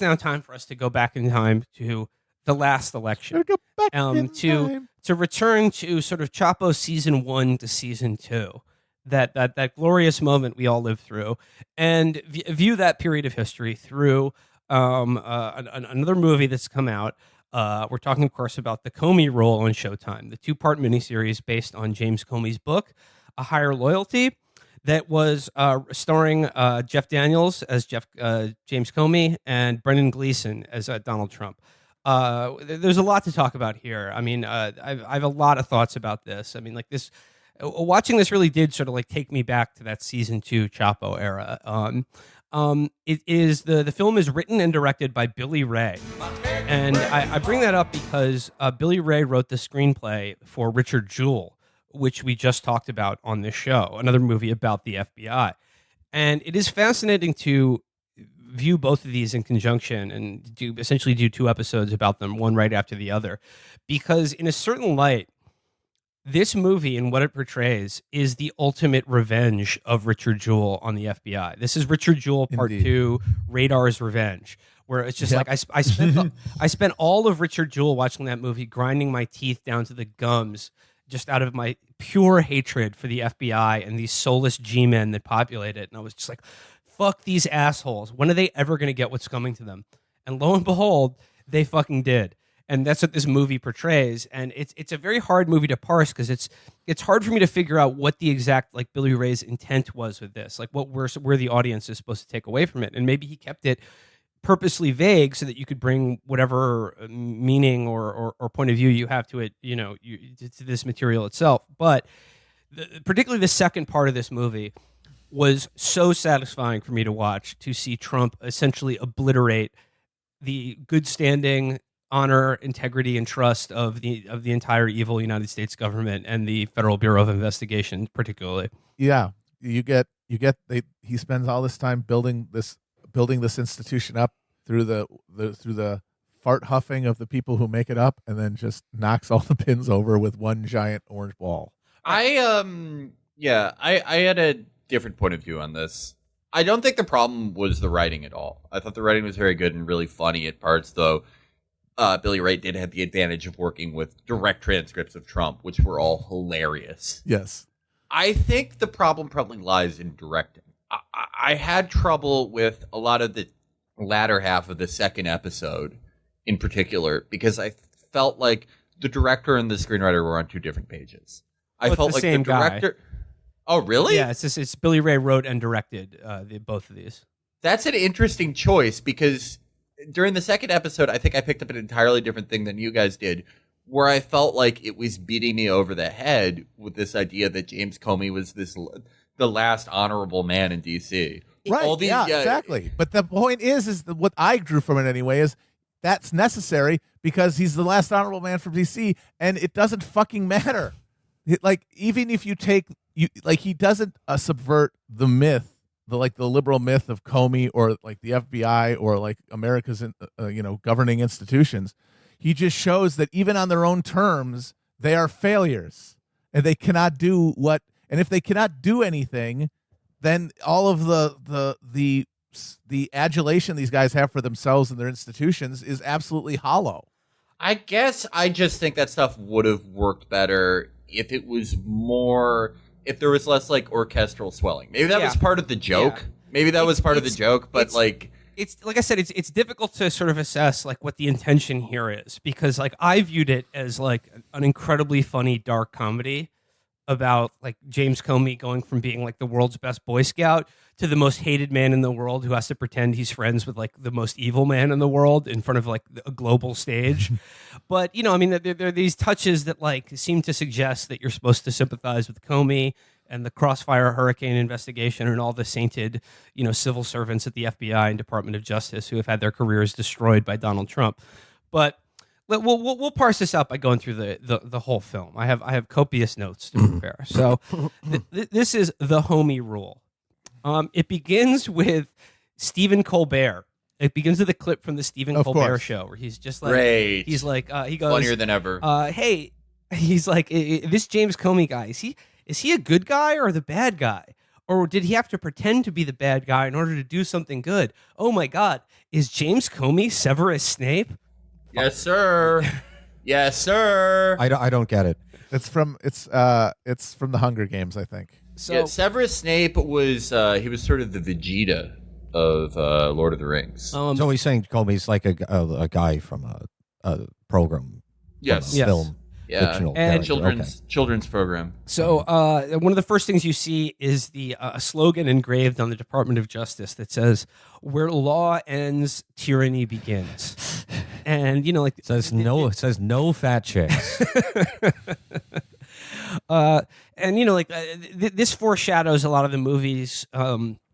now time for us to go back in time to the last election. Go back in time. To return to sort of Chapo season 1 to season 2. That glorious moment we all lived through, and view that period of history through another movie that's come out. We're talking, of course, about the Comey role on Showtime, the 2-part miniseries based on James Comey's book, A Higher Loyalty, that was starring Jeff Daniels as James Comey and Brendan Gleeson as Donald Trump. There's a lot to talk about here. I mean, I have a lot of thoughts about this. I mean, like this. Watching this really did sort of like take me back to that season 2 Chapo era. It is the film is written and directed by Billy Ray, and I bring that up because Billy Ray wrote the screenplay for Richard Jewell, which we just talked about on this show, another movie about the FBI, and it is fascinating to view both of these in conjunction and essentially do 2 episodes about them, one right after the other, because in a certain light, this movie and what it portrays is the ultimate revenge of Richard Jewell on the FBI. This is Richard Jewell Part 2, Radar's Revenge, where it's just like I spent all of Richard Jewell watching that movie, grinding my teeth down to the gums, just out of my pure hatred for the FBI and these soulless G-men that populate it. And I was just like, fuck these assholes. When are they ever going to get what's coming to them? And lo and behold, they fucking did. And that's what this movie portrays, and it's a very hard movie to parse because it's hard for me to figure out what the exact like Billy Ray's intent was with this, like what where the audience is supposed to take away from it, and maybe he kept it purposely vague so that you could bring whatever meaning or point of view you have to it, to this material itself. But particularly the second part of this movie was so satisfying for me to watch, to see Trump essentially obliterate the good standing, honor, integrity, and trust of the entire evil United States government and the Federal Bureau of Investigation, particularly. Yeah, he spends all this time building this institution up through the fart huffing of the people who make it up, and then just knocks all the pins over with one giant orange ball. I had a different point of view on this. I don't think the problem was the writing at all. I thought the writing was very good and really funny at parts, though. Billy Ray did have the advantage of working with direct transcripts of Trump, which were all hilarious. Yes. I think the problem probably lies in directing. I had trouble with a lot of the latter half of the second episode in particular, because I felt like the director and the screenwriter were on 2 different pages. I felt like the director... Guy. Oh, really? Yeah, it's Billy Ray wrote and directed both of these. That's an interesting choice, because during the second episode, I think I picked up an entirely different thing than you guys did, where I felt like it was beating me over the head with this idea that James Comey was the last honorable man in D.C. Right, exactly. But the point is what I drew from it anyway is that's necessary because he's the last honorable man from D.C., and it doesn't fucking matter. Even if he doesn't subvert the myth, the liberal myth of Comey or like the FBI or like America's governing institutions. He just shows that even on their own terms, they are failures and they cannot do what. And if they cannot do anything, then all of the adulation these guys have for themselves and their institutions is absolutely hollow. I guess I just think that stuff would have worked better if it was more. If there was less like orchestral swelling. Maybe that was part of the joke. Yeah. Maybe that was part of the joke, but it's like I said, it's difficult to sort of assess like what the intention here is, because like I viewed it as like an incredibly funny dark comedy about like James Comey going from being like the world's best Boy Scout to the most hated man in the world who has to pretend he's friends with like the most evil man in the world in front of like a global stage. But, I mean, there are these touches that like seem to suggest that you're supposed to sympathize with Comey and the Crossfire Hurricane investigation and all the sainted, civil servants at the FBI and Department of Justice who have had their careers destroyed by Donald Trump. But we'll parse this out by going through the whole film. I have copious notes to prepare. So this is the homie rule. It begins with Stephen Colbert. It begins with a clip from the Stephen Colbert show where he's just like, Great. He's like, he goes, funnier than ever. Hey, he's like, this James Comey guy, is he a good guy or the bad guy? Or did he have to pretend to be the bad guy in order to do something good? Oh my God, is James Comey Severus Snape? Yes, sir. Yes, sir. I don't get it. It's from the Hunger Games, I think. So Yeah, Severus Snape was he was sort of the Vegeta of Lord of the Rings. So he's saying Comey's like a guy from a program. Yes. From a film. Yeah, Fictional and character. children's program. So one of the first things you see is the a slogan engraved on the Department of Justice that says, "Where law ends, tyranny begins." And like It says no fat chicks. This foreshadows a lot of the movie's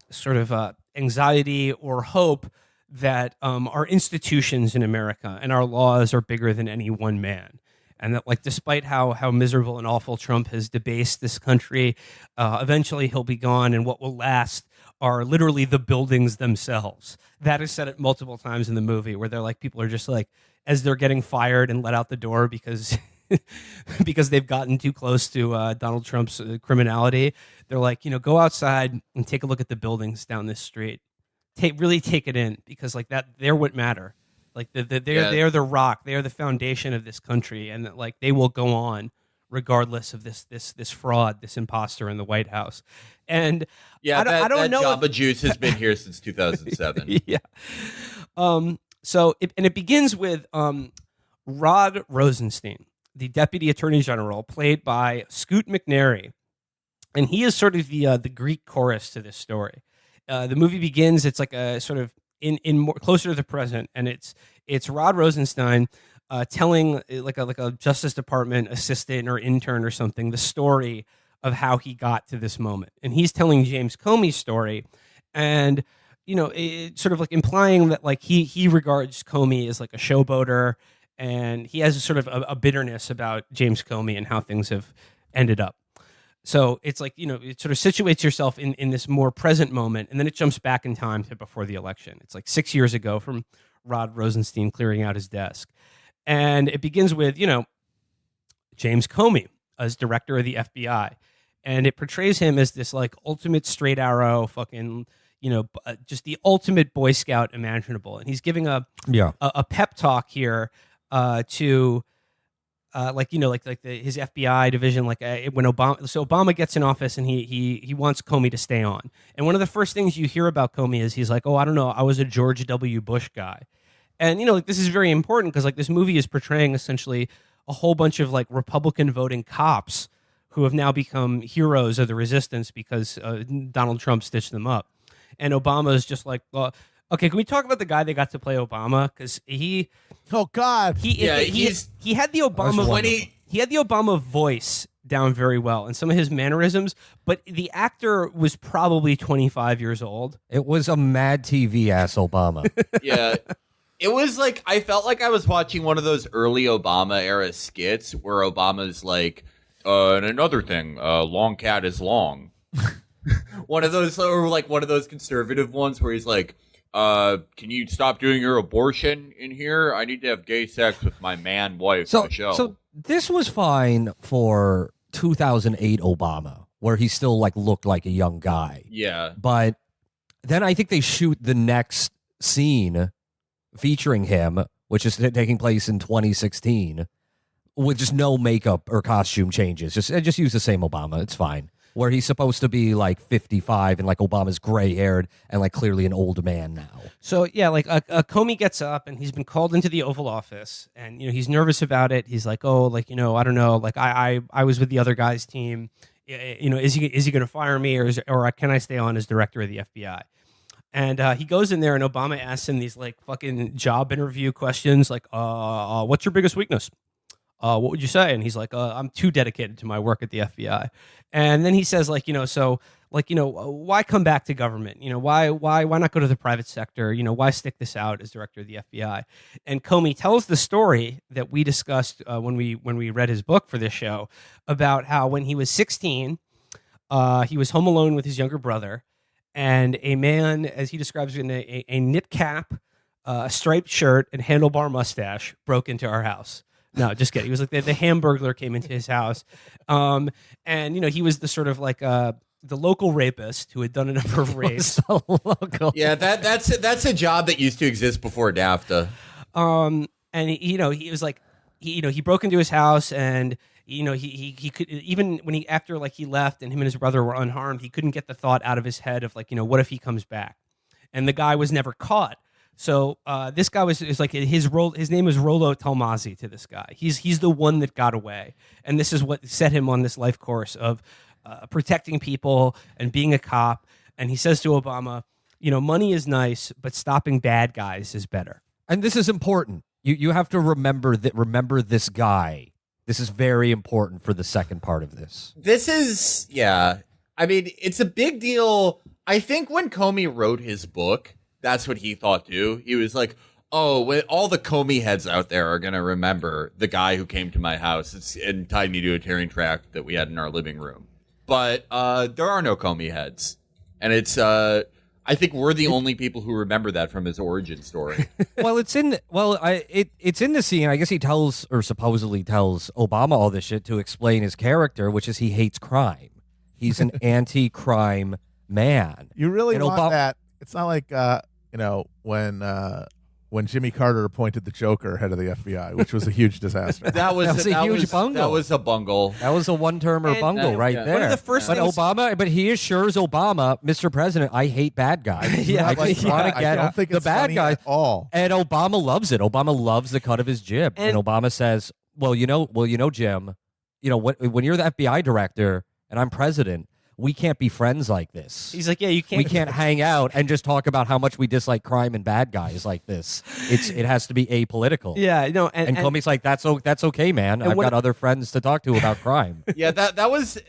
sort of anxiety or hope that our institutions in America and our laws are bigger than any one man. And that, like, despite how miserable and awful Trump has debased this country, eventually he'll be gone, and what will last are literally the buildings themselves. That is said it multiple times in the movie, where they're like, people are just like, as they're getting fired and let out the door because because they've gotten too close to Donald Trump's criminality, they're like, go outside and take a look at the buildings down this street. Really take it in, because like that, they're what matter. Like they're the rock, they are the foundation of this country, and that, like, they will go on regardless of this fraud, this imposter in the White House. And Yeah, I don't know Jamba Juice has been here since 2007. Yeah. So it begins with Rod Rosenstein, the Deputy Attorney General, played by Scoot McNairy, and he is sort of the Greek chorus to this story. The movie begins. It's like a sort of in more closer to the present, and it's Rod Rosenstein telling like a Justice Department assistant or intern or something the story of how he got to this moment, and he's telling James Comey's story, and it sort of like implying that like he regards Comey as like a showboater, and he has a sort of a bitterness about James Comey and how things have ended up. So it's like, it sort of situates yourself in this more present moment, and then it jumps back in time to before the election. It's like 6 years ago from Rod Rosenstein clearing out his desk. And it begins with, James Comey as director of the FBI. And it portrays him as this like ultimate straight arrow fucking, just the ultimate Boy Scout imaginable. And he's giving a pep talk here to... his FBI division, when Obama gets in office and he wants Comey to stay on. And one of the first things you hear about Comey is he's like, oh, I don't know, I was a George W. Bush guy. And, this is very important because this movie is portraying essentially a whole bunch of Republican voting cops who have now become heroes of the resistance because Donald Trump stitched them up. And Obama is just like, well, okay, can we talk about the guy they got to play Obama? Because he had the Obama he had the Obama voice down very well and some of his mannerisms, but the actor was probably 25 years old. It was a Mad TV ass Obama. Yeah. It was like, I felt like I was watching one of those early Obama era skits where Obama's like, and another thing, long cat is long. One of those, or like one of those conservative ones where he's like, can you stop doing your abortion in here? I need to have gay sex with my man wife, Michelle. So this was fine for 2008 Obama, where he still looked like a young guy. Yeah. But then I think they shoot the next scene featuring him, which is taking place in 2016, with just no makeup or costume changes. Just use the same Obama. It's fine. Where he's supposed to be 55 and Obama's gray haired and clearly an old man now. So yeah, Comey gets up and he's been called into the Oval Office and he's nervous about it. He's like, oh, I don't know, I was with the other guy's team. Is he going to fire me or can I stay on as director of the FBI? And he goes in there and Obama asks him these fucking job interview questions what's your biggest weakness? What would you say? And he's like, I'm too dedicated to my work at the FBI. And then he says, why come back to government? Why not go to the private sector? Why stick this out as director of the FBI? And Comey tells the story that we discussed when we read his book for this show about how when he was 16, he was home alone with his younger brother, and a man, as he describes it, in a knit cap, a striped shirt, and handlebar mustache broke into our house. No, just kidding. He was like the Hamburglar came into his house, and he was the sort of the local rapist who had done a number of rapes. Yeah, that's a job that used to exist before NAFTA. And he was like, he broke into his house, and he could, even when after he left and him and his brother were unharmed, he couldn't get the thought out of his head of what if he comes back? And the guy was never caught. So this guy is like his name was Rollo Talmazzi to this guy. He's the one that got away, and this is what set him on this life course of protecting people and being a cop. And he says to Obama, money is nice, but stopping bad guys is better. And this is important. You have to remember this guy. This is very important for the second part of this. This is, yeah. I mean, it's a big deal. I think when Comey wrote his book, that's what he thought too. He was like, oh, all the Comey heads out there are going to remember the guy who came to my house and tied me to a tearing track that we had in our living room. But there are no Comey heads. And it's, I think we're the only people who remember that from his origin story. Well, it's in the scene. I guess he tells, or supposedly tells, Obama all this shit to explain his character, which is he hates crime. He's an anti-crime man. You really And want that. It's not like when Jimmy Carter appointed the Joker head of the FBI, which was a huge disaster. That was a huge bungle. That was a bungle. That was a one-termer bungle right there. One of the first but things- Obama, but he assures Obama, Mr. President, I hate bad guys. Yeah, I just want to I get don't think the it's bad funny guys. at all. And Obama loves it. Obama loves the cut of his jib. And Obama says, well, Jim, when you're the FBI director and I'm president, we can't be friends like this. He's like, yeah, you can't. We can't hang out and just talk about how much we dislike crime and bad guys like this. It has to be apolitical. Yeah, no, And Comey's like, that's okay, man. I've got other friends to talk to about crime. Yeah, that was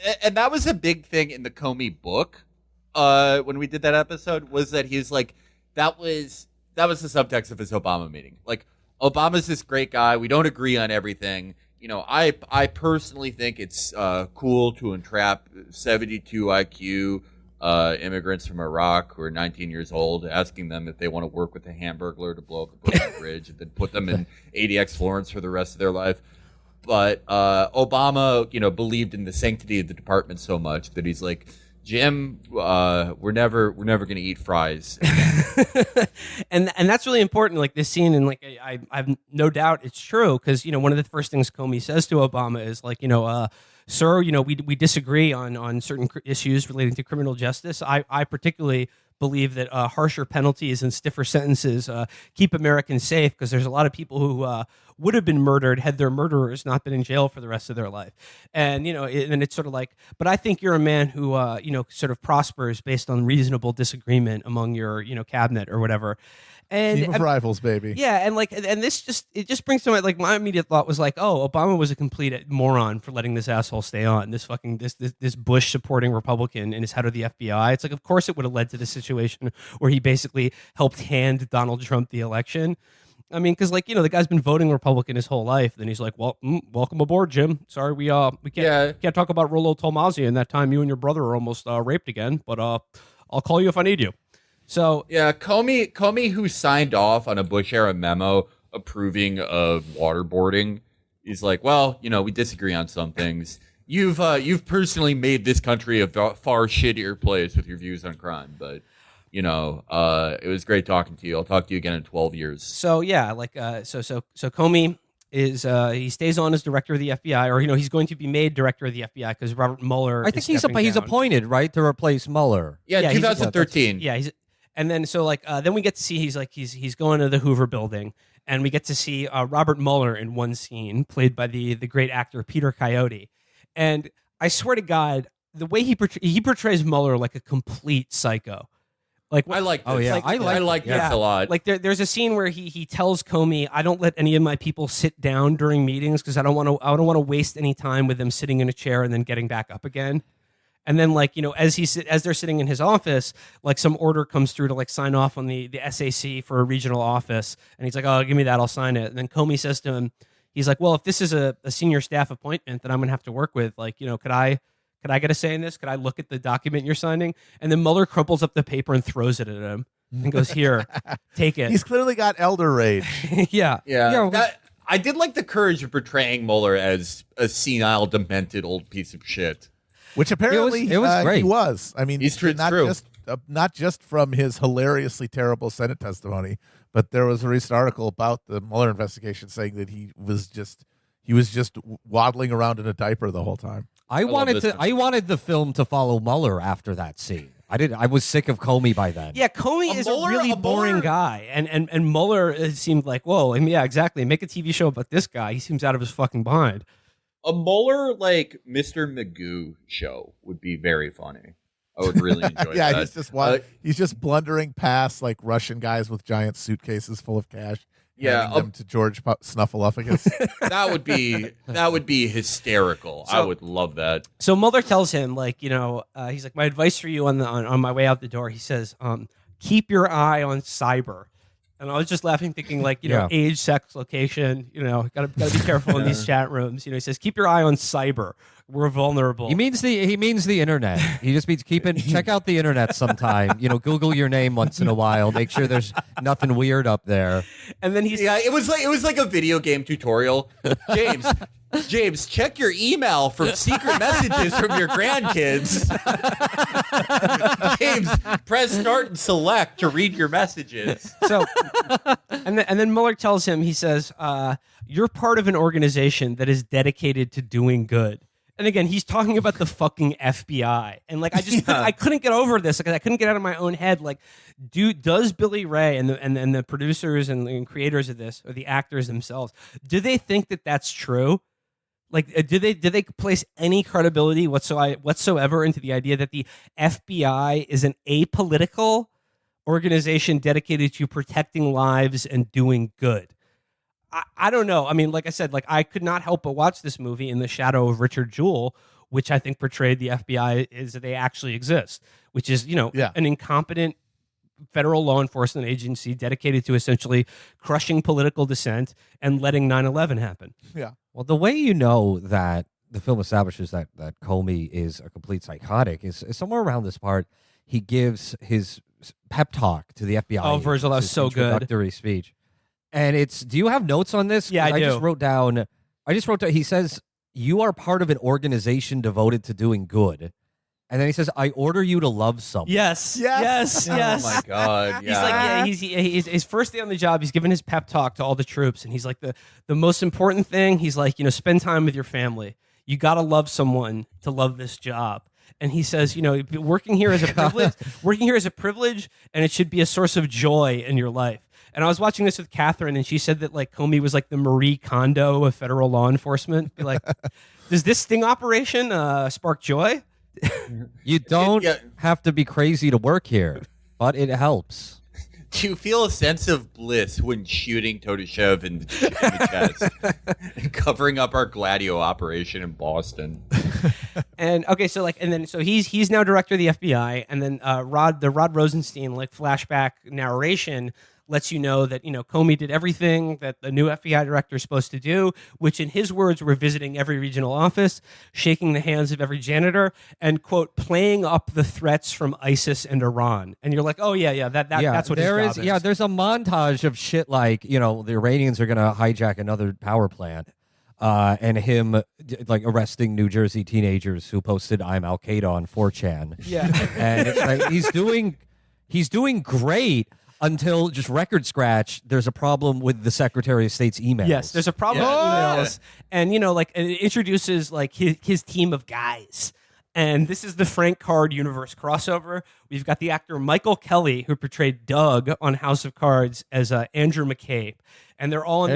a big thing in the Comey book. When we did that episode, was that he's like, that was the subtext of his Obama meeting. Like, Obama's this great guy. We don't agree on everything. I personally think it's cool to entrap 72 IQ immigrants from Iraq who are 19 years old, asking them if they want to work with a Hamburglar to blow up the Brooklyn Bridge and then put them in ADX Florence for the rest of their life. But Obama, believed in the sanctity of the department so much that he's like, Jim, we're never going to eat fries. and that's really important. Like this scene, and I've no doubt it's true because one of the first things Comey says to Obama is like, sir, we disagree on certain issues relating to criminal justice. I particularly believe that harsher penalties and stiffer sentences keep Americans safe because there's a lot of people who would have been murdered had their murderers not been in jail for the rest of their life. And, and it's sort of like, but I think you're a man who, sort of prospers based on reasonable disagreement among your, cabinet or whatever. And Team of rivals, baby. Yeah, and this just brings to mind, my immediate thought was like, oh, Obama was a complete moron for letting this asshole stay on, this fucking this Bush supporting Republican and his head of the FBI. It's like, of course it would have led to the situation where he basically helped hand Donald Trump the election. I mean, because the guy's been voting Republican his whole life. Then he's like, well, welcome aboard, Jim. Sorry, we can't talk about Rollo Talmazzi and that time you and your brother were almost raped again, but I'll call you if I need you. So yeah, Comey, who signed off on a Bush era memo approving of waterboarding, he's like, well, we disagree on some things. You've personally made this country a far shittier place with your views on crime, but it was great talking to you. I'll talk to you again in 12 years. So yeah, so Comey is he stays on as director of the FBI, or he's going to be made director of the FBI because Robert Mueller. I think he's appointed, right, to replace Mueller. Yeah, 2013. And then then we get to see he's going to the Hoover Building, and we get to see Robert Mueller in one scene, played by the great actor Peter Coyote. And I swear to God, the way he portrays Mueller like a complete psycho. I like this. Oh yeah, I like this a lot. Like there's a scene where he tells Comey, I don't let any of my people sit down during meetings because I don't want to waste any time with them sitting in a chair and then getting back up again. And then as they're sitting in his office, some order comes through to sign off on the SAC for a regional office, and he's like, oh, give me that, I'll sign it. And then Comey says to him, he's like, well, if this is a senior staff appointment that I'm gonna have to work with, could I get a say in this? Could I look at the document you're signing? And then Mueller crumples up the paper and throws it at him and goes, here, take it. He's clearly got elder rage. Yeah. I did like the courage of portraying Mueller as a senile, demented old piece of shit. Which apparently it was great. he was. I mean, It's not true. not just from his hilariously terrible Senate testimony, but there was a recent article about the Mueller investigation saying that he was just waddling around in a diaper the whole time. I wanted the film to follow Mueller after that scene. I was sick of Comey by then. Yeah, Comey is a really boring guy, and Mueller it seemed like, whoa, I mean, yeah, exactly. Make a TV show about this guy. He seems out of his fucking mind. A Mueller like Mr. Magoo show would be very funny. I would really enjoy Yeah, that. he's just blundering past like Russian guys with giant suitcases full of cash. Yeah, handing them to George Snuffleupagus. that would be hysterical. I would love that. So Mueller tells him, like, he's like, my advice for you on my way out the door. He says, keep your eye on cyber. And I was just laughing, thinking, like, age, sex, location. Gotta be careful in these chat rooms. He says, keep your eye on cyber. We're vulnerable. He means the internet. He just means check out the internet sometime. Google your name once in a while. Make sure there's nothing weird up there. And then it was like a video game tutorial. James, check your email for secret messages from your grandkids. James, press start and select to read your messages. So, and then Mueller tells him, he says, you're part of an organization that is dedicated to doing good. And again, he's talking about the fucking FBI. And like, I couldn't get over this because I couldn't get out of my own head. Like, does Billy Ray and the producers and creators of this, or the actors themselves, do they think that that's true? Like, did they place any credibility whatsoever into the idea that the FBI is an apolitical organization dedicated to protecting lives and doing good? I don't know. I mean, like I said, like I could not help but watch this movie in the shadow of Richard Jewell, which I think portrayed the FBI is that they actually exist, which is, an incompetent federal law enforcement agency dedicated to essentially crushing political dissent and letting 9/11 happen. Yeah. Well, the way you know that the film establishes that Comey is a complete psychotic is somewhere around this part. He gives his pep talk to the FBI. Oh, Virgil, that was so good. Introductory speech. And do you have notes on this? Yeah, I do. I just wrote down, he says, you are part of an organization devoted to doing good. And then he says, I order you to love someone. Yes. Oh my God. Yeah. He's like, he's his first day on the job. He's giving his pep talk to all the troops. And he's like, the most important thing, he's like, spend time with your family. You got to love someone to love this job. And he says, working here is a privilege, and it should be a source of joy in your life. And I was watching this with Catherine, and she said that like Comey was like the Marie Kondo of federal law enforcement. Like, does this sting operation spark joy? You don't have to be crazy to work here, but it helps. Do you feel a sense of bliss when shooting Todashev in the chest and covering up our Gladio operation in Boston? And okay, so he's now director of the FBI, and then Rod Rosenstein like flashback narration lets you know that Comey did everything that the new FBI director is supposed to do, which in his words were visiting every regional office, shaking the hands of every janitor, and quote playing up the threats from ISIS and Iran. And you're like, oh that's what his job is. Yeah, there's a montage of shit like the Iranians are gonna hijack another power plant. And him like arresting New Jersey teenagers who posted "I'm Al Qaeda" on 4chan. Yeah, and it's like he's doing great until just record scratch. There's a problem with the Secretary of State's emails. Yes, there's a problem with emails, and it introduces like his team of guys. And this is the Frank Card universe crossover. We've got the actor Michael Kelly, who portrayed Doug on House of Cards as Andrew McCabe, and they're all in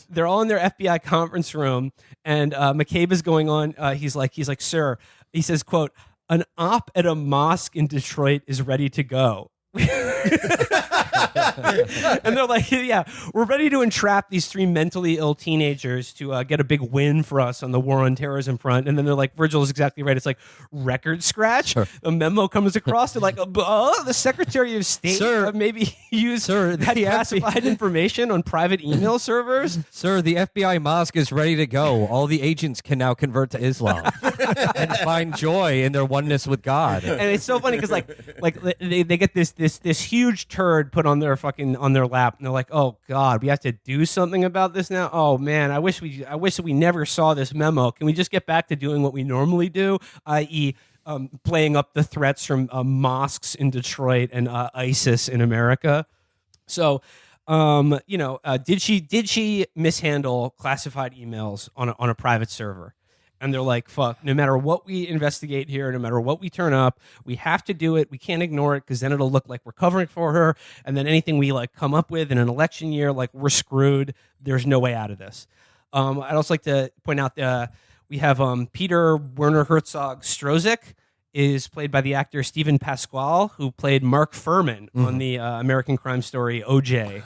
they're all in their FBI conference room. And McCabe is going on. He's like, sir. He says, "quote An op at a mosque in Detroit is ready to go." And they're like, yeah, we're ready to entrap these three mentally ill teenagers to get a big win for us on the war on terrorism front. And then they're like, Virgil is exactly right. It's like record scratch. Sure. A memo comes across. They're like, the Secretary of State maybe used that classified information on private email servers. Sir, the FBI mosque is ready to go. All the agents can now convert to Islam. and find joy in their oneness with God. And it's so funny because they get this huge turd put on their lap, and they're like, "Oh God, we have to do something about this now." Oh man, I wish we never saw this memo. Can we just get back to doing what we normally do, i.e., playing up the threats from mosques in Detroit and ISIS in America? So, did she mishandle classified emails on a private server? And they're like, fuck, no matter what we investigate here, no matter what we turn up, we have to do it. We can't ignore it because then it'll look like we're covering for her. And then anything we come up with in an election year, we're screwed. There's no way out of this. I'd also like to point out we have Peter Werner Herzog Strzok is played by the actor Stephen Pasquale, who played Mark Furman on the American crime story OJ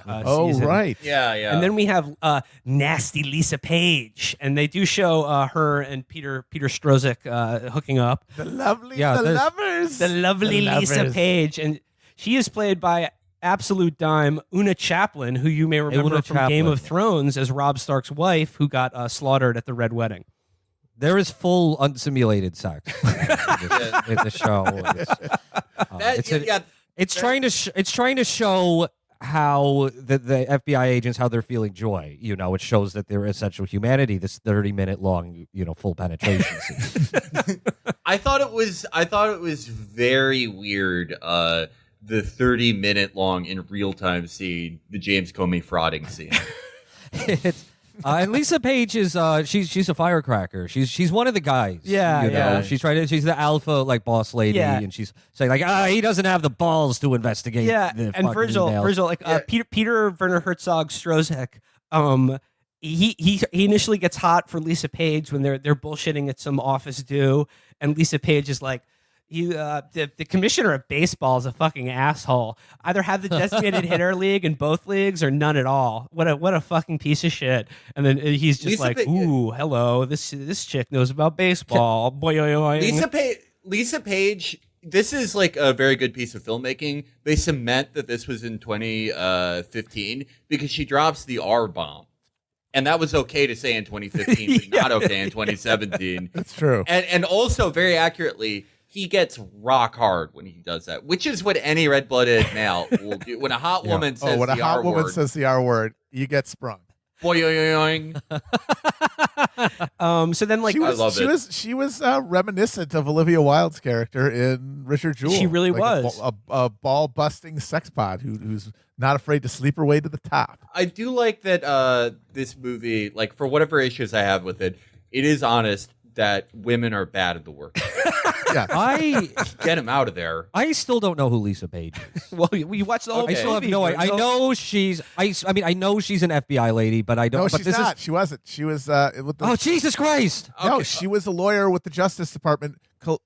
season. Right. Yeah. And then we have nasty Lisa Page, and they do show her and Peter Strzok hooking up. The lovely, Yeah, the there's- lovers. The lovely The Lisa lovers. Page, and she is played by absolute dime Una Chaplin, who you may remember Una from Game Chaplin. of Thrones as Robb Stark's wife, who got slaughtered at the Red Wedding. There is full unsimulated sex in the show. It's trying to show how the FBI agents, how they're feeling joy. It shows that they're essential humanity. This 30-minute long, full penetration scene. I thought it was very weird. The 30-minute long in real time scene, the James Comey frauding scene. And Lisa Page is she's a firecracker. She's one of the guys. Yeah, yeah. She's the alpha boss lady, Yeah. and she's saying he doesn't have the balls to investigate. Yeah, the and fucking Virgil, emails. Peter Werner Herzog Strzok, he initially gets hot for Lisa Page when they're bullshitting at some office do, and Lisa Page is like, the commissioner of baseball is a fucking asshole. Either have the designated hitter league in both leagues or none at all. What a fucking piece of shit. And then he's just ooh, hello, this chick knows about baseball. Lisa Page. This is a very good piece of filmmaking. They cement that this was in 2015 because she drops the R bomb. And that was okay to say in 2015, but not okay in 2017. That's true. And also, very accurately, he gets rock hard when he does that, which is what any red-blooded male will do. When a hot woman says when a the hot R woman word, says the R word, you get sprung. boing. So then She was, I love it. She was reminiscent of Olivia Wilde's character in Richard Jewell. She really Like was. a ball-busting sexpot who's not afraid to sleep her way to the top. I do like that this movie, for whatever issues I have with it, it is honest that women are bad at the work. Yeah. Get them out of there. I still don't know who Lisa Page is. well, we watched the whole Okay. I still have movie. no idea. I know she's. I know she's an FBI lady, but I don't. No, but she's this not. Is, She wasn't. She was with the. oh Jesus Christ! No, Okay. she was a lawyer with the Justice Department.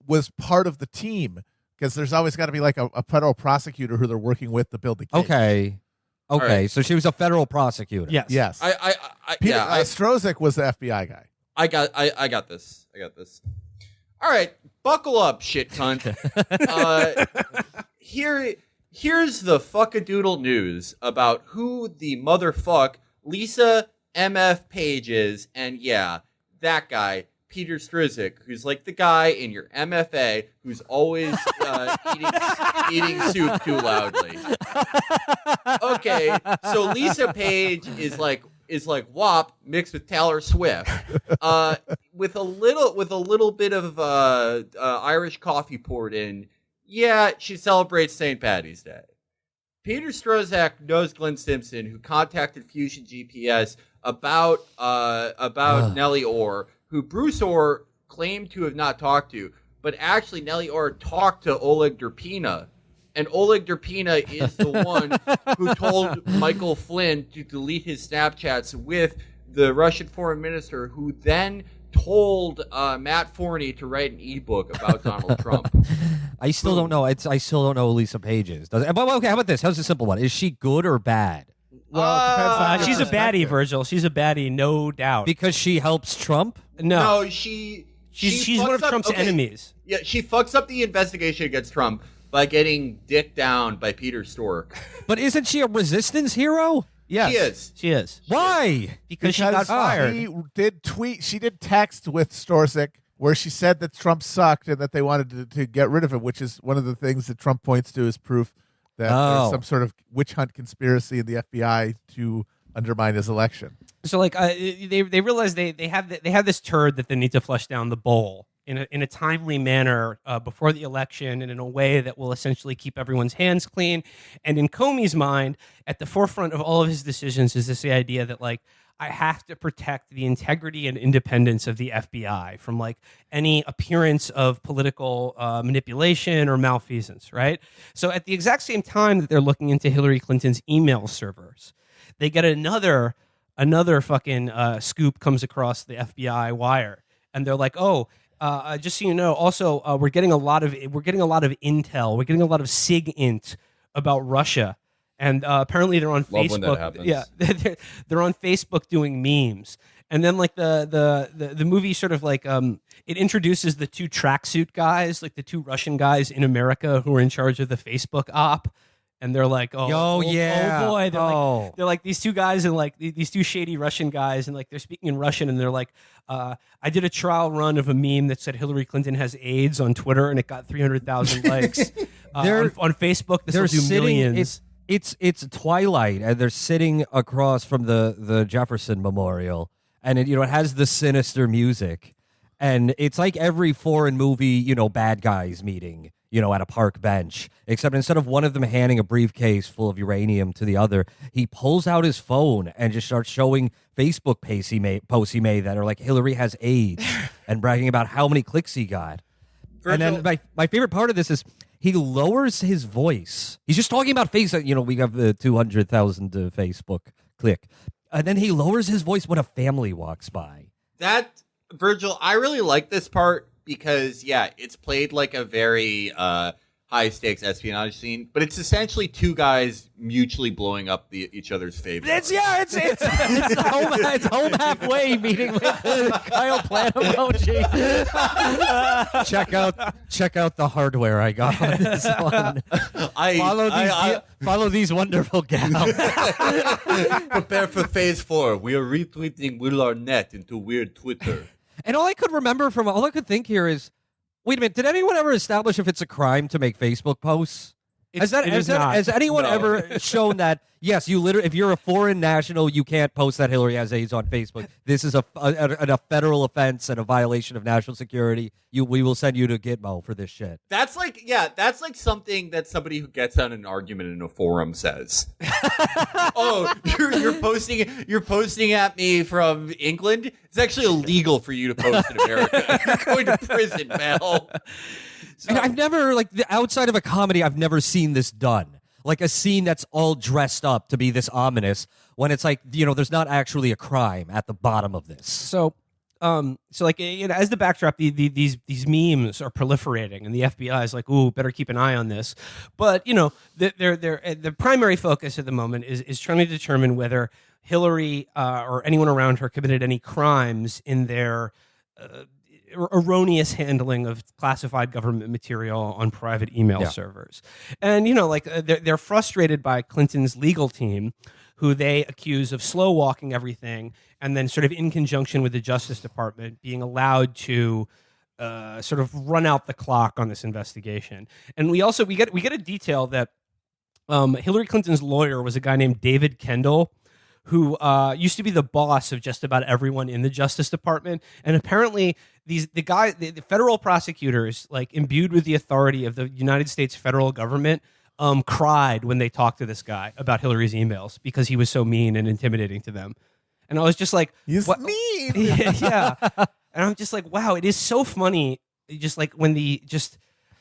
Was part of the team because there's always got to be a federal prosecutor who they're working with to build the case. Okay. right. So she was a federal prosecutor. Yes. Yes. Peter Strzok was the FBI guy. I got this. All right, buckle up, shit cunt. Here's the fuckadoodle news about who the motherfuck Lisa MF Page is, and yeah, that guy, Peter Strzok, who's the guy in your MFA who's always eating soup too loudly. Okay, so Lisa Page is like WAP mixed with Taylor Swift, with a little bit of Irish coffee poured in. Yeah, she celebrates St. Patty's Day. Peter Strzok knows Glenn Simpson, who contacted Fusion GPS about Nellie Orr, who Bruce Orr claimed to have not talked to, but actually Nellie Orr talked to Oleg Derpina. And Oleg Derpina is the one who told Michael Flynn to delete his Snapchats with the Russian foreign minister, who then told Matt Forney to write an ebook about Donald Trump. I still don't know. I still don't know who Lisa Page is. But okay, how about this? How's a simple one? Is she good or bad? Well, it depends on your She's a baddie, perspective. Virgil. She's a baddie, no doubt. Because she helps Trump? No, She's one of Trump's enemies. Yeah, she fucks up the investigation against Trump by getting dicked down by Peter Strzok. But isn't she a resistance hero? Yes, she is. Why? Because she got fired. She did tweet. She did text with Strzok where she said that Trump sucked and that they wanted to get rid of him, which is one of the things that Trump points to as proof that there's some sort of witch hunt conspiracy in the FBI to undermine his election. So like they realize they have this turd that they need to flush down the bowl in a timely manner before the election and in a way that will essentially keep everyone's hands clean. And in Comey's mind, at the forefront of all of his decisions is this idea that like I have to protect the integrity and independence of the FBI from like any appearance of political manipulation or malfeasance, right? So at the exact same time that they're looking into Hillary Clinton's email servers, they get another fucking scoop comes across the FBI wire, and they're like, "Oh, just so you know, also we're getting a lot of intel, we're getting a lot of SIG-int about Russia." And apparently they're on Love when that Facebook. happens. Yeah, they're on Facebook doing memes. And then like the movie sort of like it introduces the two tracksuit guys, like the two Russian guys in America who are in charge of the Facebook op. And they're like, oh boy, they're like these two guys and like these two shady Russian guys, and like they're speaking in Russian, and they're like, I did a trial run of a meme that said Hillary Clinton has AIDS on Twitter, and it got 300,000 likes. On Facebook, this will do millions. It's twilight, and they're sitting across from the Jefferson Memorial, and it has the sinister music, and it's like every foreign movie bad guys meeting at a park bench, except instead of one of them handing a briefcase full of uranium to the other, he pulls out his phone and just starts showing Facebook posts he made that are like Hillary has AIDS and bragging about how many clicks he got. Virgil. And then my favorite part of this is he lowers his voice. He's just talking about Facebook. We have the 200,000 Facebook click. And then he lowers his voice when a family walks by. That, Virgil, I really like this part because, yeah, it's played like a very high-stakes espionage scene, but it's essentially two guys mutually blowing up each other's favorites. It's home halfway meeting with Kyle Plan emoji. check out the hardware I got on this one. Follow these wonderful gals. Prepare for phase 4. We are retweeting Will Arnett into weird Twitter. And all I could think here is, wait a minute, did anyone ever establish if it's a crime to make Facebook posts? Has anyone ever shown that, yes, if you're a foreign national, you can't post that Hillary has AIDS on Facebook. This is a federal offense and a violation of national security. We will send you to Gitmo for this shit. That's like something that somebody who gets on an argument in a forum says. Oh, you're posting at me from England? It's actually illegal for you to post in America. You're going to prison, Mel. And I've never, outside of a comedy, I've never seen this done. Like a scene that's all dressed up to be this ominous when it's like, there's not actually a crime at the bottom of this. So as the backdrop, these memes are proliferating, and the FBI is like, "Ooh, better keep an eye on this." But the primary focus at the moment is trying to determine whether Hillary or anyone around her committed any crimes in their erroneous handling of classified government material on private email servers. And they're frustrated by Clinton's legal team, who they accuse of slow walking everything, and then sort of in conjunction with the Justice Department being allowed to sort of run out the clock on this investigation. And we get a detail that Hillary Clinton's lawyer was a guy named David Kendall, who used to be the boss of just about everyone in the Justice Department. And apparently the federal prosecutors, like imbued with the authority of the United States federal government, cried when they talked to this guy about Hillary's emails because he was so mean and intimidating to them. And I was just like, he's what? mean. Yeah. And I'm just like, wow, it is so funny. Just like when the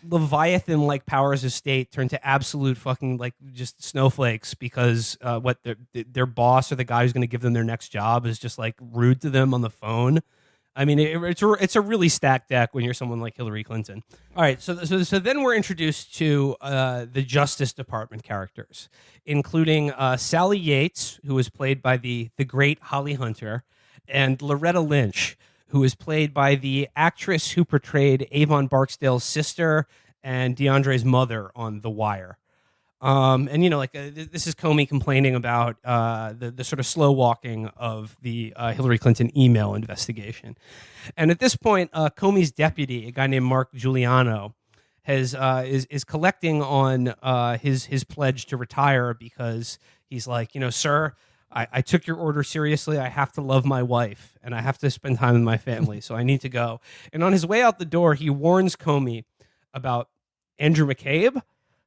Leviathan like powers of state turn to absolute fucking like just snowflakes because what their boss or the guy who's going to give them their next job is just like rude to them on the phone. I mean, it's a really stacked deck when you're someone like Hillary Clinton. All right, so then we're introduced to the Justice Department characters, including Sally Yates, who was played by the great Holly Hunter, and Loretta Lynch, who is played by the actress who portrayed Avon Barksdale's sister and DeAndre's mother on The Wire. And this is Comey complaining about the sort of slow walking of the Hillary Clinton email investigation. And at this point, Comey's deputy, a guy named Mark Giuliano, is collecting on his pledge to retire because he's like, sir, I took your order seriously. I have to love my wife and I have to spend time with my family, so I need to go. And on his way out the door, he warns Comey about Andrew McCabe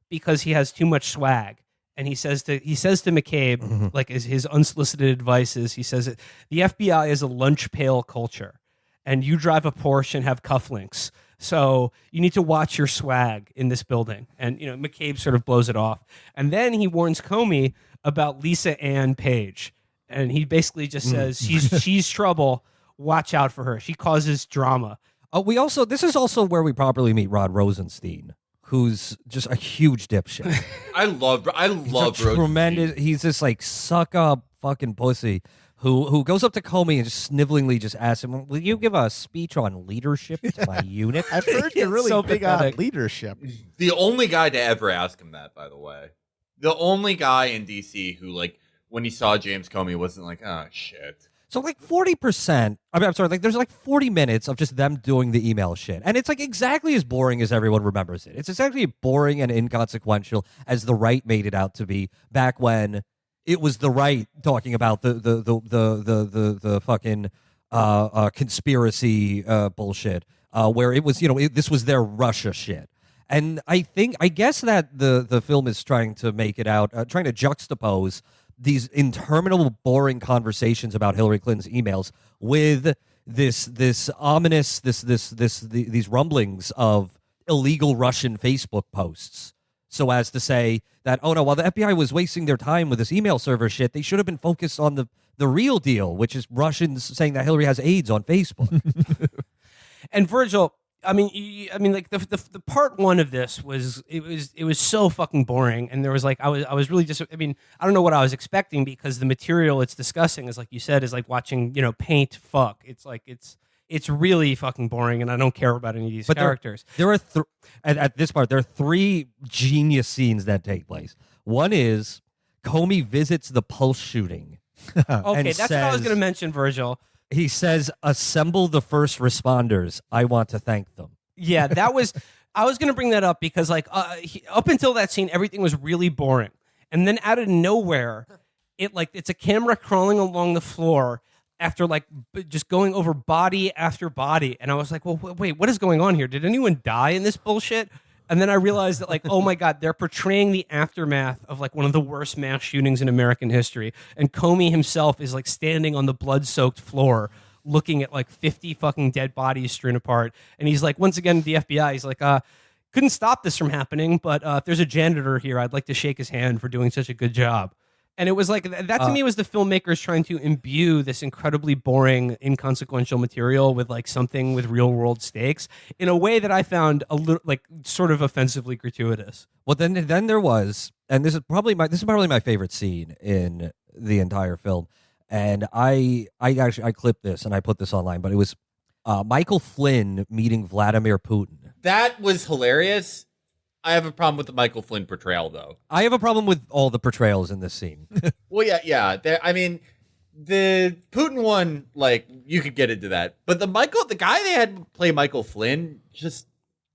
because he has too much swag. And he says to McCabe, like as his unsolicited advice is, he says, the FBI is a lunch pail culture and you drive a Porsche and have cufflinks. So you need to watch your swag in this building. And, McCabe sort of blows it off. And then he warns Comey about Lisa Ann Page. And he basically just says, she's trouble. Watch out for her. She causes drama. This is also where we properly meet Rod Rosenstein, who's just a huge dipshit. I love Rosenstein. Tremendous. He's this like suck up fucking pussy who goes up to Comey and just snivelingly just asks him, will you give a speech on leadership to my unit? I've heard you're really so big pathetic. on leadership. The only guy to ever ask him that, by the way. The only guy in DC who, like, when he saw James Comey, wasn't like, oh, shit. So, like, 40%, I'm sorry, like, there's like 40 minutes of just them doing the email shit. And it's like exactly as boring as everyone remembers it. It's exactly boring and inconsequential as the right made it out to be back when it was the right talking about the fucking conspiracy bullshit, where it was, this was their Russia shit. And I guess that the film is trying to make it out, trying to juxtapose these interminable, boring conversations about Hillary Clinton's emails with this ominous, these rumblings of illegal Russian Facebook posts. So as to say that, oh no, while the FBI was wasting their time with this email server shit, they should have been focused on the real deal, which is Russians saying that Hillary has AIDS on Facebook. And Virgil, I mean, like the part one of this was so fucking boring, and there was like I was really just, I mean, I don't know what I was expecting because the material it's discussing is, like you said, is like watching paint fuck. It's like it's really fucking boring, and I don't care about any of these characters. There are at this part there are three genius scenes that take place. One is Comey visits the Pulse shooting. Okay, that's what I was going to mention, Virgil. He says, assemble the first responders. I want to thank them. Yeah, that was, I was going to bring that up because like up until that scene, everything was really boring. And then out of nowhere, it's a camera crawling along the floor after like just going over body after body. And I was like, well, wait, what is going on here? Did anyone die in this bullshit? And then I realized that, like, oh my God, they're portraying the aftermath of like one of the worst mass shootings in American history. And Comey himself is like standing on the blood-soaked floor looking at like 50 fucking dead bodies strewn apart. And he's like, once again, the FBI, he's like, couldn't stop this from happening, but if there's a janitor here, I'd like to shake his hand for doing such a good job. And it was like, that to me was the filmmakers trying to imbue this incredibly boring, inconsequential material with like something with real world stakes in a way that I found a little like sort of offensively gratuitous. Well, then there was, and this is probably my favorite scene in the entire film. And I clipped this and I put this online, but it was Michael Flynn meeting Vladimir Putin. That was hilarious. I have a problem with the Michael Flynn portrayal, though. I have a problem with all the portrayals in this scene. Well, yeah. I mean, the Putin one, like, you could get into that. But the guy they had play Michael Flynn,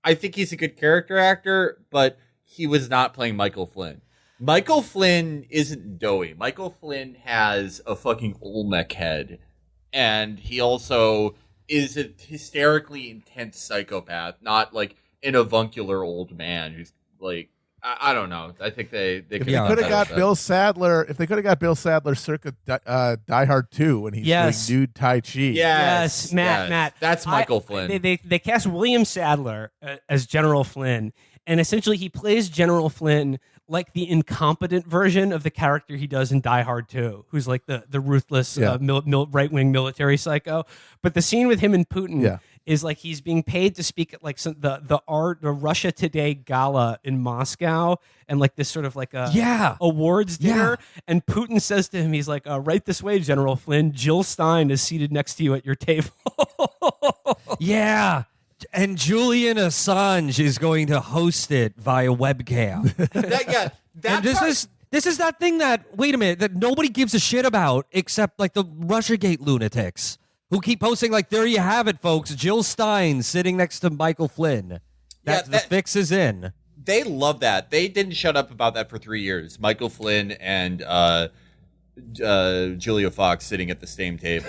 I think he's a good character actor, but he was not playing Michael Flynn. Michael Flynn isn't doughy. Michael Flynn has a fucking Olmec head, and he also is a hysterically intense psychopath, not like an avuncular old man who's like, I don't know. I think they could have got Bill Sadler. If they could have got Bill Sadler circa Die Hard 2 when he's doing nude Tai Chi. Yes, Matt. That's Michael Flynn. They cast William Sadler as General Flynn, and essentially he plays General Flynn like the incompetent version of the character he does in Die Hard 2, who's like the ruthless right-wing military psycho. But the scene with him and Putin is like he's being paid to speak at like the Russia Today gala in Moscow, and like this sort of like a awards dinner. And Putin says to him, he's like, right this way, General Flynn. Jill Stein is seated next to you at your table. Yeah. And Julian Assange is going to host it via webcam. That and part- this is that thing that, wait a minute, that nobody gives a shit about except like the Russiagate lunatics who keep posting like, there you have it, folks. Jill Stein sitting next to Michael Flynn. The fix is in. They love that. They didn't shut up about that for 3 years. Michael Flynn and Julia Fox sitting at the same table.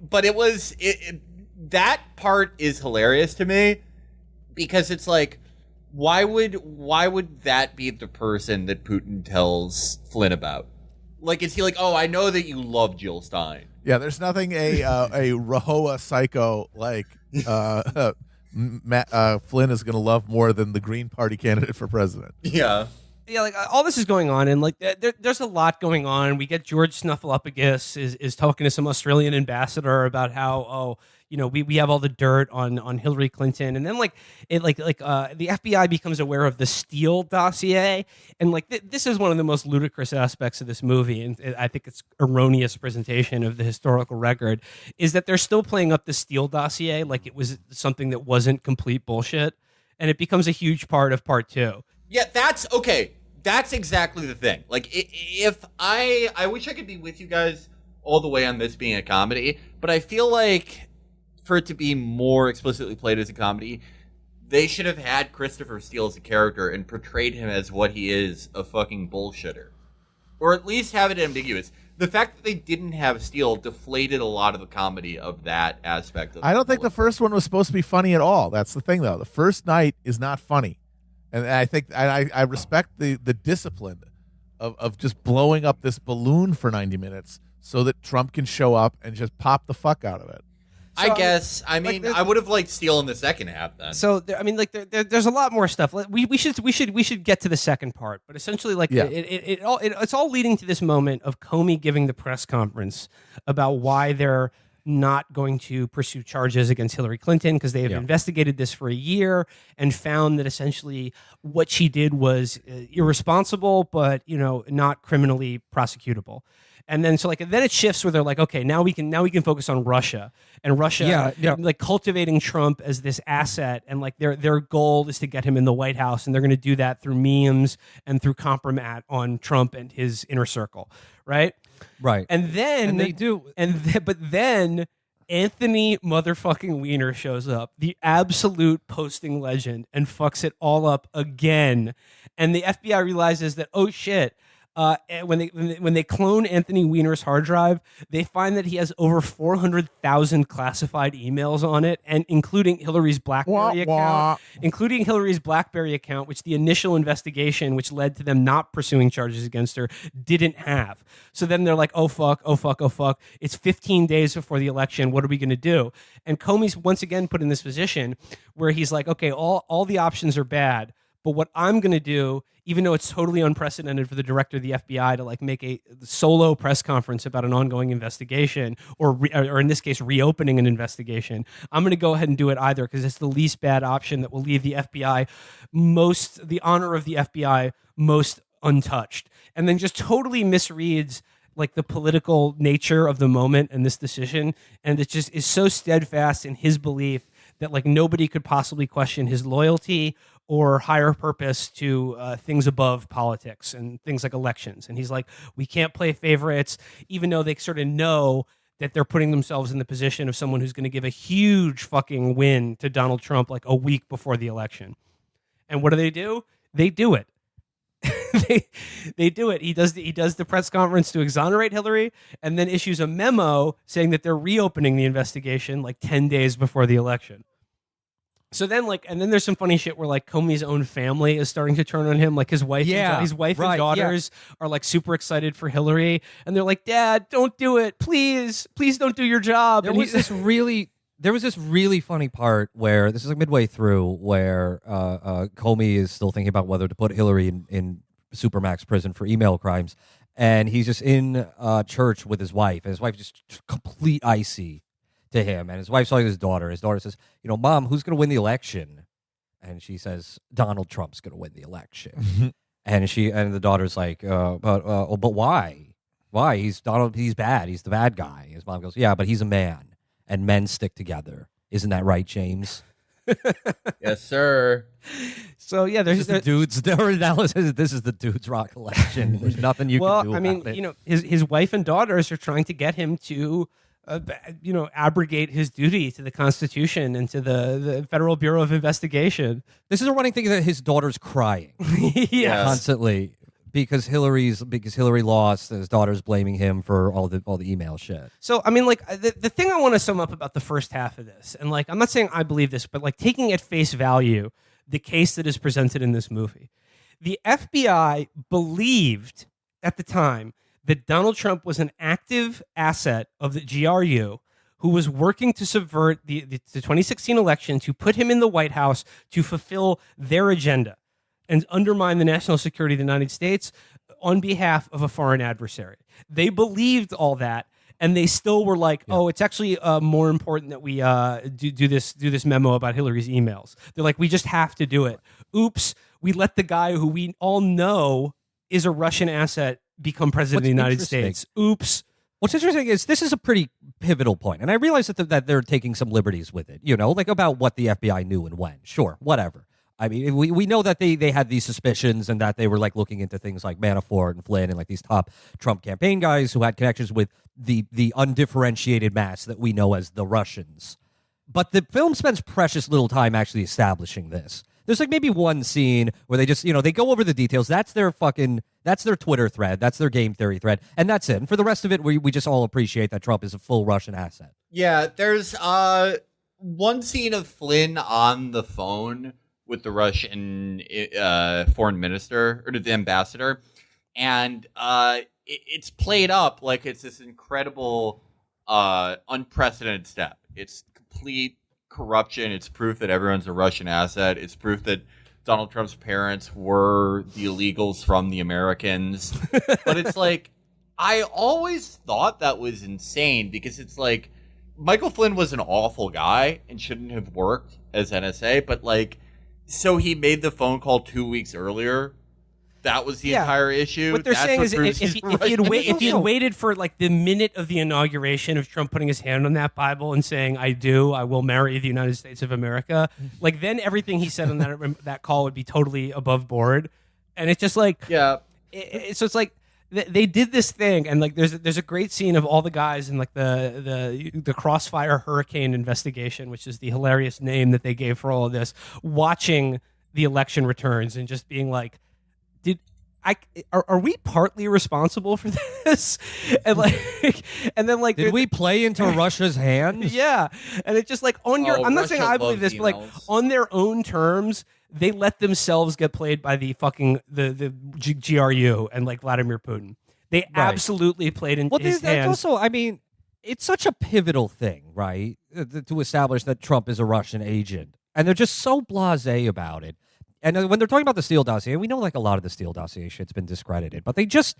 But it was that part is hilarious to me because it's like, why would that be the person that Putin tells Flynn about? Like, is he like, oh, I know that you love Jill Stein? Yeah, there's nothing a Rahowa psycho like Flynn is going to love more than the Green Party candidate for president. Yeah. Yeah, like all this is going on, and like there's a lot going on. We get George Snuffleupagus is talking to some Australian ambassador about how we have all the dirt on Hillary Clinton, and then the FBI becomes aware of the Steele dossier, and like this is one of the most ludicrous aspects of this movie, and I think it's erroneous presentation of the historical record is that they're still playing up the Steele dossier like it was something that wasn't complete bullshit, and it becomes a huge part of part 2. Yeah, that's okay. That's exactly the thing. Like, if I wish I could be with you guys all the way on this being a comedy, but I feel like for it to be more explicitly played as a comedy, they should have had Christopher Steele as a character and portrayed him as what he is, a fucking bullshitter. Or at least have it ambiguous. The fact that they didn't have Steele deflated a lot of the comedy of that aspect of I don't think the first one was supposed to be funny at all. That's the thing, though. The first night is not funny. And I think I respect the discipline of just blowing up this balloon for 90 minutes so that Trump can show up and just pop the fuck out of it. I guess. I mean, I would have liked Steele in the second half then. So there's a lot more stuff. We should get to the second part, but essentially, it's all leading to this moment of Comey giving the press conference about why they're not going to pursue charges against Hillary Clinton because they have investigated this for a year and found that essentially what she did was irresponsible, but not criminally prosecutable. And then then it shifts where they're like, okay, now we can focus on Russia and like cultivating Trump as this asset, and like their goal is to get him in the White House, and they're going to do that through memes and through compromat on Trump and his inner circle, right? Right. And then they do, but then Anthony motherfucking Weiner shows up, the absolute posting legend, and fucks it all up again. And the FBI realizes that, oh shit. When they clone Anthony Weiner's hard drive, they find that he has over 400,000 classified emails on it, and including Hillary's BlackBerry account, which the initial investigation, which led to them not pursuing charges against her, didn't have. So then they're like, oh fuck. It's 15 days before the election. What are we going to do? And Comey's once again put in this position where he's like, okay, all the options are bad. But what I'm going to do, even though it's totally unprecedented for the director of the FBI to like make a solo press conference about an ongoing investigation, or in this case, reopening an investigation, I'm going to go ahead and do it either because it's the least bad option that will leave the honor of the FBI most untouched. And then just totally misreads like the political nature of the moment and this decision. And it just is so steadfast in his belief that like nobody could possibly question his loyalty or higher purpose to things above politics and things like elections. And he's like, we can't play favorites, even though they sort of know that they're putting themselves in the position of someone who's going to give a huge fucking win to Donald Trump like a week before the election. And what do? They do it. They do it. He does the press conference to exonerate Hillary, and then issues a memo saying that they're reopening the investigation like 10 days before the election. So then, and then there's some funny shit where like Comey's own family is starting to turn on him. Like his wife, and daughters are like super excited for Hillary, and they're like, "Dad, don't do it, please don't do your job." There was this really funny part where this is like midway through where Comey is still thinking about whether to put Hillary in Supermax prison for email crimes, and he's just in church with his wife, and his wife just complete icy to him, and his wife's talking to his daughter. His daughter says, Mom, who's going to win the election? And she says, Donald Trump's going to win the election. and the daughter's like, but why? Why? He's bad. He's the bad guy. His mom goes, yeah, but he's a man, and men stick together. Isn't that right, James? Yes, sir. So yeah, This is the dude's. Their analysis. This is the dude's rock collection. There's nothing you can do. Well, I mean, about it. his wife and daughters are trying to get him to, abrogate his duty to the Constitution and to the Federal Bureau of Investigation. This is a running thing that his daughter's crying Yes. constantly because Hillary lost. And his daughter's blaming him for all the email shit. So, I mean, like, the thing I want to sum up about the first half of this, and, like, I'm not saying I believe this, but, like, taking at face value the case that is presented in this movie, the FBI believed at the time that Donald Trump was an active asset of the GRU who was working to subvert the 2016 election, to put him in the White House, to fulfill their agenda and undermine the national security of the United States on behalf of a foreign adversary. They believed all that, and they still were like, "Oh, it's actually more important that we do this memo about Hillary's emails." They're like, "We just have to do it." Oops, we let the guy who we all know is a Russian asset become president of the United States. Oops. What's interesting is this is a pretty pivotal point, and I realize that they're taking some liberties with it, like about what the FBI knew and when. Sure, whatever. I mean, we know that they had these suspicions and that they were like looking into things like Manafort and Flynn and like these top Trump campaign guys who had connections with the undifferentiated mass that we know as the Russians. But the film spends precious little time actually establishing this. There's like maybe one scene where they just, they go over the details. That's their Twitter thread. That's their game theory thread. And that's it. And for the rest of it, we just all appreciate that Trump is a full Russian asset. Yeah, there's one scene of Flynn on the phone with the Russian foreign minister, or the ambassador. And it's played up like it's this incredible, unprecedented step. It's complete corruption. It's proof that everyone's a Russian asset. It's proof that Donald Trump's parents were the illegals from the Americans. But it's like, I always thought that was insane because it's like, Michael Flynn was an awful guy and shouldn't have worked as NSA, but like, so he made the phone call 2 weeks earlier. That was the entire issue. What they're saying is if he had waited for like the minute of the inauguration of Trump putting his hand on that Bible and saying, I will marry the United States of America, like then everything he said on that call would be totally above board. And it's just like, so it's like they did this thing. And like there's a great scene of all the guys in like the Crossfire Hurricane investigation, which is the hilarious name that they gave for all of this, watching the election returns and just being like, are we partly responsible for this? And then did we play into Russia's hands? Yeah, and it's just like I'm not saying I believe this, but like on their own terms, they let themselves get played by the fucking the GRU and like Vladimir Putin. They absolutely played in his hands. Also, I mean, it's such a pivotal thing, right, to establish that Trump is a Russian agent, and they're just so blasé about it. And when they're talking about the Steele dossier, we know like a lot of the Steele dossier shit's been discredited, but they just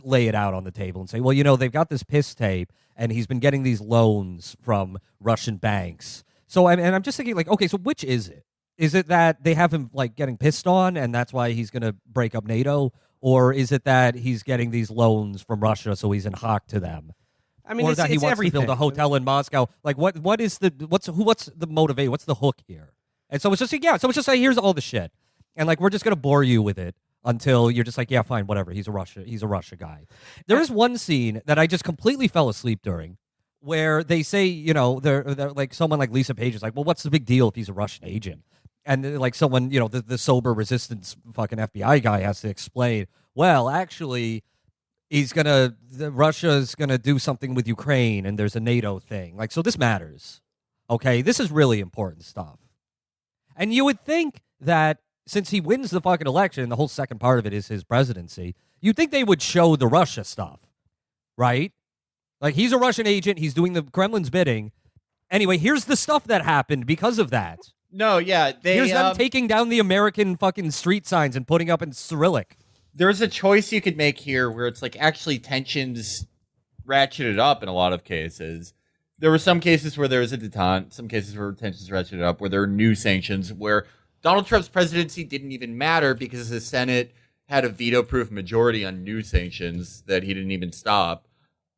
lay it out on the table and say, well, they've got this piss tape, and he's been getting these loans from Russian banks. So I'm just thinking like, okay, so which is it? Is it that they have him like getting pissed on, and that's why he's going to break up NATO, or is it that he's getting these loans from Russia so he's in hock to them? I mean, or it's, that he it's wants everything. to build a hotel in Moscow. Like what's the motivate? What's the hook here? And so it's just like, here's all the shit. And like, we're just going to bore you with it until you're just like, yeah, fine, whatever. He's a Russia guy. There is one scene that I just completely fell asleep during where they say, they're like someone like Lisa Page is like, well, what's the big deal if he's a Russian agent? And like someone, the sober resistance fucking FBI guy has to explain, well, actually, Russia's going to do something with Ukraine and there's a NATO thing. Like, so this matters. Okay. This is really important stuff. And you would think that since he wins the fucking election, and the whole second part of it is his presidency, you'd think they would show the Russia stuff, right? Like, he's a Russian agent. He's doing the Kremlin's bidding. Anyway, here's the stuff that happened because of that. No, yeah. Here's them taking down the American fucking street signs and putting up in Cyrillic. There's a choice you could make here where it's like actually tensions ratcheted up in a lot of cases. There were some cases where there was a detente, some cases where tensions ratcheted up, where there were new sanctions, where Donald Trump's presidency didn't even matter because the Senate had a veto-proof majority on new sanctions that he didn't even stop.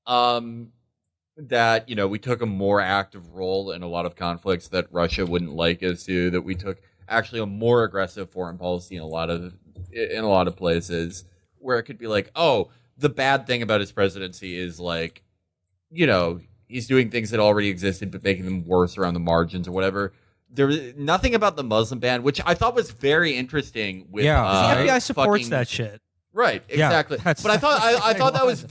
That, we took a more active role in a lot of conflicts that Russia wouldn't like us to, that we took actually a more aggressive foreign policy in a lot of places, where it could be like, oh, the bad thing about his presidency is like, he's doing things that already existed but making them worse around the margins or whatever. There was nothing about the Muslim ban, which I thought was very interesting. With the FBI supports that shit. Right, exactly. Yeah, but I thought that was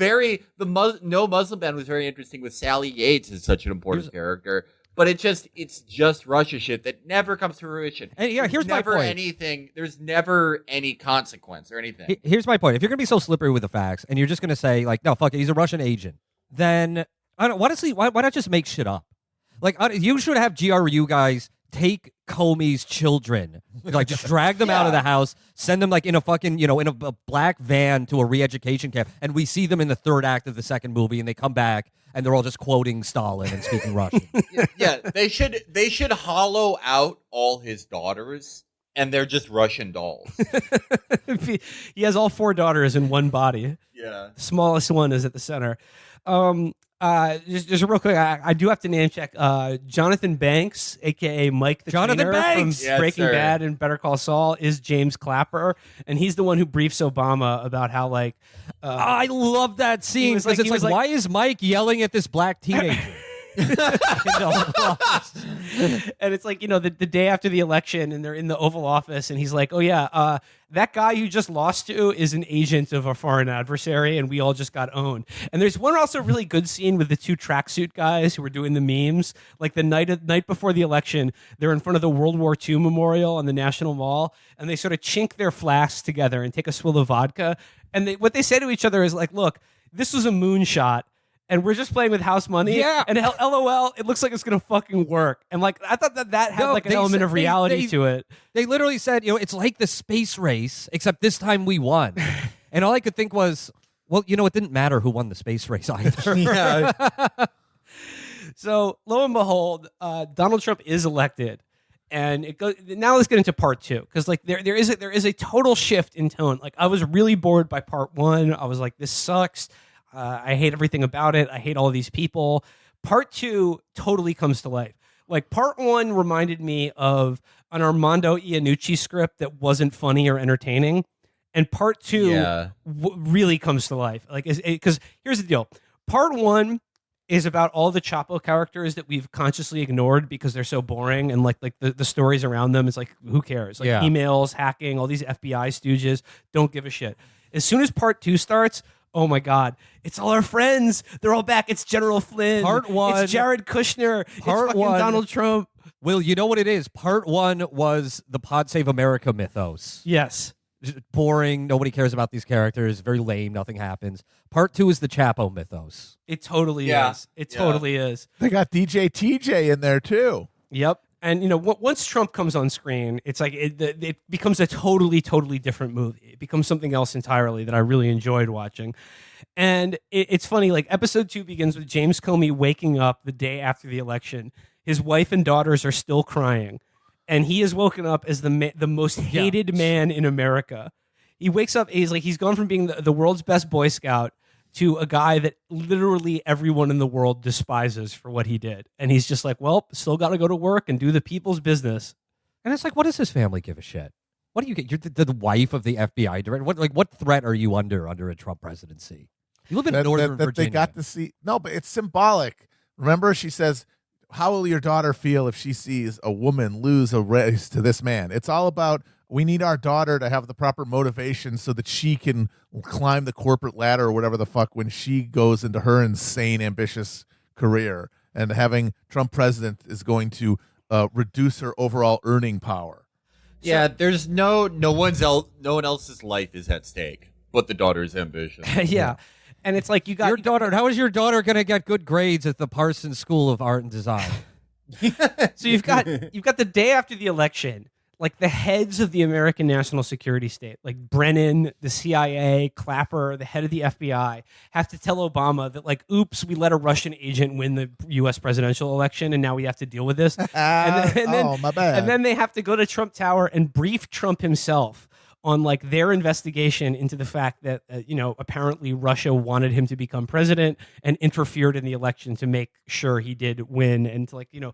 no Muslim ban was very interesting with Sally Yates as such an important character. But it's just Russia shit that never comes to fruition. And here's my point. There's never any consequence or anything. Here's my point. If you're going to be so slippery with the facts and you're just going to say, like, no, fuck it, he's a Russian agent, then, honestly, why not just make shit up? Like, you should have GRU guys take Comey's children, like, just drag them out of the house, send them, like, in a fucking, in a black van to a re-education camp, and we see them in the third act of the second movie, and they come back, and they're all just quoting Stalin and speaking Russian. Yeah, they should hollow out all his daughters, and they're just Russian dolls. He has all 4 daughters in one body. Yeah. The smallest one is at the center. Just real quick, I do have to name check Jonathan Banks, aka Mike the Jonathan Trainer Banks! from Breaking Yes, sir. Bad and Better Call Saul, is James Clapper, and he's the one who briefs Obama about how, like, I love that scene was because like- it's he like, was like- why is Mike yelling at this black teenager? and it's like, the day after the election, and they're in the Oval Office, and he's like, oh yeah, that guy you just lost to is an agent of a foreign adversary, and we all just got owned. And there's one also really good scene with the 2 tracksuit guys who were doing the memes. Like the night before the election, they're in front of the World War II memorial on the National Mall, and they sort of chink their flasks together and take a swill of vodka. And what they say to each other is like, look, this was a moonshot, and we're just playing with house money. Yeah. And LOL, it looks like it's going to fucking work. And like, I thought that had like an element of reality to it. They literally said, it's like the space race, except this time we won. And all I could think was, well, it didn't matter who won the space race either. Yeah. So lo and behold, Donald Trump is elected. And it goes, now let's get into part 2, because like there is a total shift in tone. Like, I was really bored by part 1. I was like, this sucks. I hate everything about it. I hate all these people. Part 2 totally comes to life. Like, part 1 reminded me of an Armando Iannucci script that wasn't funny or entertaining, and part 2 really comes to life. Like, because here's the deal: part 1 is about all the Chapo characters that we've consciously ignored because they're so boring, and like the stories around them is like, who cares? Like, emails, hacking, all these FBI stooges, don't give a shit. As soon as part 2 starts, oh my God, it's all our friends. They're all back. It's General Flynn. Part 1. It's Jared Kushner. Part it's fucking 1. Donald Trump. Will, you know what it is? Part 1 was the Pod Save America mythos. Yes. Just boring. Nobody cares about these characters. Very lame. Nothing happens. Part 2 is the Chapo mythos. It totally is. It totally is. They got DJ TJ in there too. Yep. And, once Trump comes on screen, it's like it becomes a totally, totally different movie. It becomes something else entirely that I really enjoyed watching. And it's funny, like, episode 2 begins with James Comey waking up the day after the election. His wife and daughters are still crying. And he is woken up as the most hated man in America. He wakes up, he's gone from being the world's best Boy Scout to a guy that literally everyone in the world despises for what he did. And he's just like, well, still got to go to work and do the people's business. And it's like, what does his family give a shit? What do you get? You're the wife of the FBI director. What threat are you under a Trump presidency? You live in Northern Virginia. They got to see. No, but it's symbolic. Remember, she says, how will your daughter feel if she sees a woman lose a race to this man? It's all about, we need our daughter to have the proper motivation so that she can climb the corporate ladder or whatever the fuck when she goes into her insane, ambitious career. And having Trump president is going to reduce her overall earning power. Yeah, there's no one else's life is at stake but the daughter's ambition. Yeah. And it's like, you got your daughter. How is your daughter going to get good grades at the Parsons School of Art and Design? So you've got the day after the election, like the heads of the American national security state, like Brennan, the CIA, Clapper, the head of the FBI, have to tell Obama that, like, oops, we let a Russian agent win the U.S. presidential election, and now we have to deal with this. And then, oh, my bad. And then they have to go to Trump Tower and brief Trump himself on like their investigation into the fact that apparently Russia wanted him to become president and interfered in the election to make sure he did win and to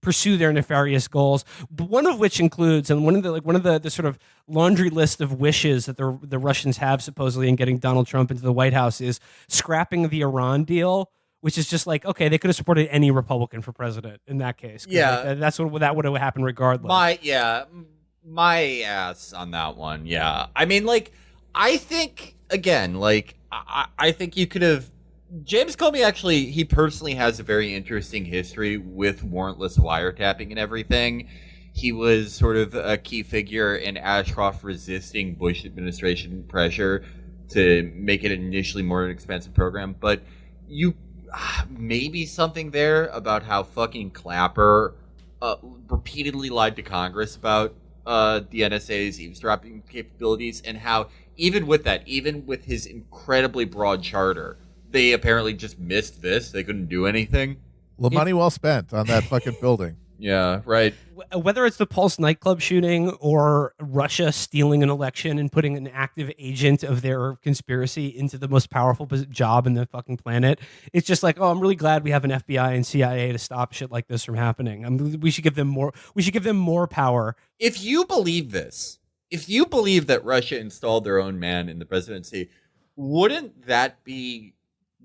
pursue their nefarious goals. But one of which includes, and one of the sort of laundry list of wishes that the Russians have supposedly in getting Donald Trump into the White House is scrapping the Iran deal. Which is just like, okay, they could have supported any Republican for president in that case. Yeah. That would have happened regardless. My ass on that one. Yeah. I mean, like, I think, again, like, I think you could have. James Comey actually, he personally has a very interesting history with warrantless wiretapping and everything. He was sort of a key figure in Ashcroft resisting Bush administration pressure to make it initially more expensive program. But maybe something there about how fucking Clapper repeatedly lied to Congress about the NSA's eavesdropping capabilities, and how even with his incredibly broad charter, they apparently just missed this. They couldn't do anything. Well, money well spent on that fucking building. Yeah, right. Whether it's the Pulse nightclub shooting or Russia stealing an election and putting an active agent of their conspiracy into the most powerful job in the fucking planet, it's just like, oh, I'm really glad we have an FBI and CIA to stop shit like this from happening. We should give them more. We should give them more power. If you believe this, if you believe that Russia installed their own man in the presidency, wouldn't that be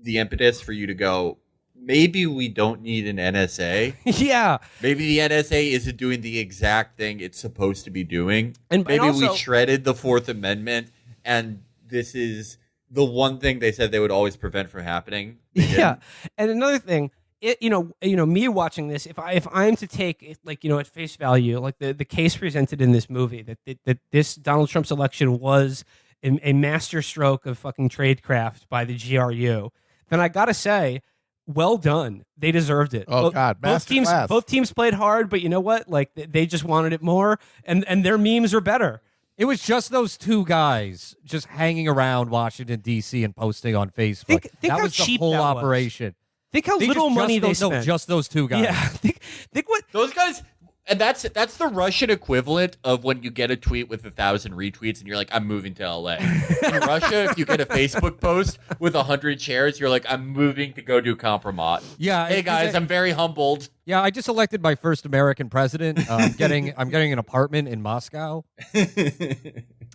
the impetus for you to go, maybe we don't need an NSA? Yeah. Maybe the NSA isn't doing the exact thing it's supposed to be doing. And maybe also, we shredded the Fourth Amendment, and this is the one thing they said they would always prevent from happening. Yeah. And another thing, me watching this, if I'm to take it, at face value, like the case presented in this movie, that this Donald Trump's election was a master stroke of fucking tradecraft by the GRU, then I gotta say, well done. They deserved it. Oh, God. Both teams played hard, but you know what? Like, they just wanted it more, and their memes are better. It was just those two guys just hanging around Washington, D.C. and posting on Facebook. Think that how was the cheap whole that was. operation. Think how little money they spent. No, just those two guys. Yeah. Think what those guys. And that's the Russian equivalent of when you get a tweet with 1,000 retweets and you're like, I'm moving to LA. In Russia, if you get a Facebook post with 100 shares, you're like, I'm moving to go do compromat. Yeah. Hey guys, I'm very humbled. Yeah, I just elected my first American president. I'm getting an apartment in Moscow.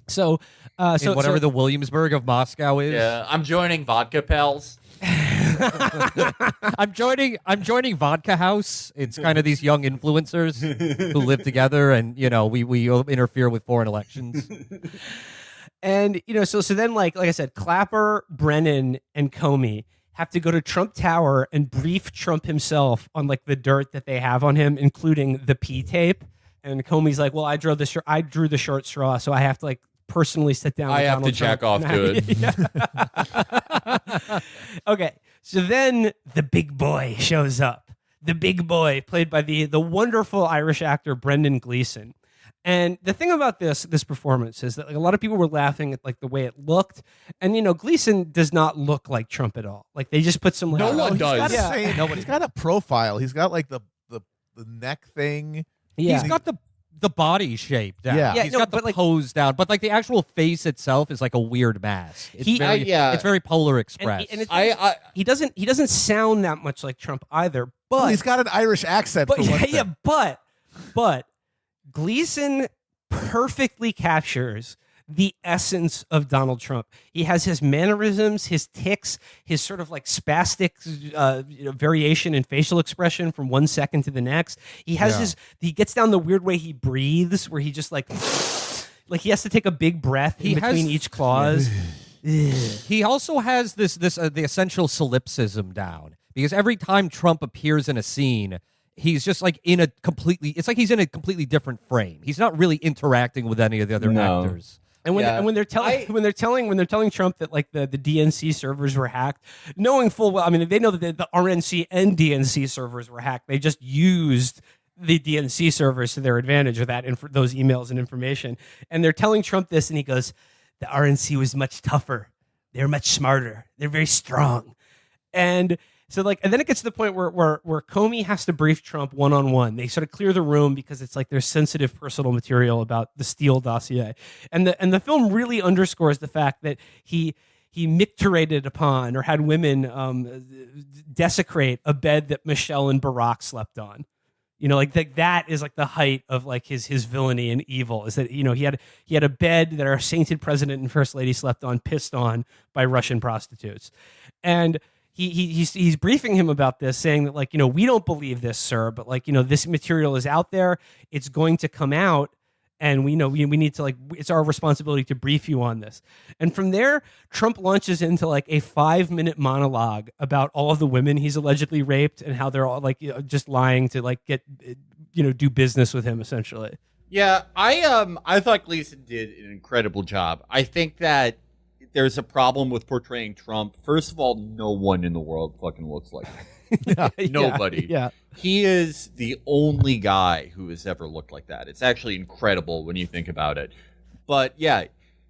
So whatever the Williamsburg of Moscow is. Yeah, I'm joining Vodka Pals. I'm joining Vodka House. It's kind of these young influencers who live together, and we interfere with foreign elections. And so then like I said, Clapper, Brennan, and Comey have to go to Trump Tower and brief Trump himself on like the dirt that they have on him, including the P tape. And Comey's like, well, I drew the short straw, so I have to like personally sit down. I with have Donald to jack Trump. off to it. Okay, so then the big boy shows up. The big boy, played by the wonderful Irish actor Brendan Gleeson. And the thing about this performance is that like, a lot of people were laughing at like the way it looked, and Gleeson does not look like Trump at all. Like they just put some. No one does. He's got a profile. He's got like the neck thing. Yeah, he's got the body shape down. Yeah. He's got the pose down, but like the actual face itself is like a weird mask. It's very Polar Express. And he doesn't sound that much like Trump either. But well, he's got an Irish accent. But for one thing. but Gleeson perfectly captures the essence of Donald Trump. He has his mannerisms, his tics, his sort of like spastic variation in facial expression from 1 second to the next. He has he gets down the weird way he breathes, where he just like he has to take a big breath between each clause. He also has this the essential solipsism down, because every time Trump appears in a scene, he's just like it's like he's in a completely different frame. He's not really interacting with any of the other actors. And when they're telling Trump that like the DNC servers were hacked, knowing full well, I mean, they know that the RNC and DNC servers were hacked. They just used the DNC servers to their advantage with those emails and information. And they're telling Trump this, and he goes, "The RNC was much tougher. They're much smarter. They're very strong." And So like, and then it gets to the point where Comey has to brief Trump one-on-one. They sort of clear the room because it's like there's sensitive personal material about the Steele dossier, and the film really underscores the fact that he micturated upon or had women desecrate a bed that Michelle and Barack slept on. You know, like that is like the height of like his villainy and evil, is that, you know, he had a bed that our sainted president and first lady slept on, pissed on by Russian prostitutes, and he's briefing him about this, saying that, like, you know, we don't believe this, sir, but like, you know, this material is out there, it's going to come out, and we know we need to, like, it's our responsibility to brief you on this. And from there, Trump launches into like a 5-minute monologue about all of the women he's allegedly raped and how they're all like, you know, just lying to like get, you know, do business with him essentially. Yeah, I thought Gleason did an incredible job. I think that there's a problem with portraying Trump. First of all, no one in the world fucking looks like him. Nobody. Yeah. He is the only guy who has ever looked like that. It's actually incredible when you think about it. But yeah,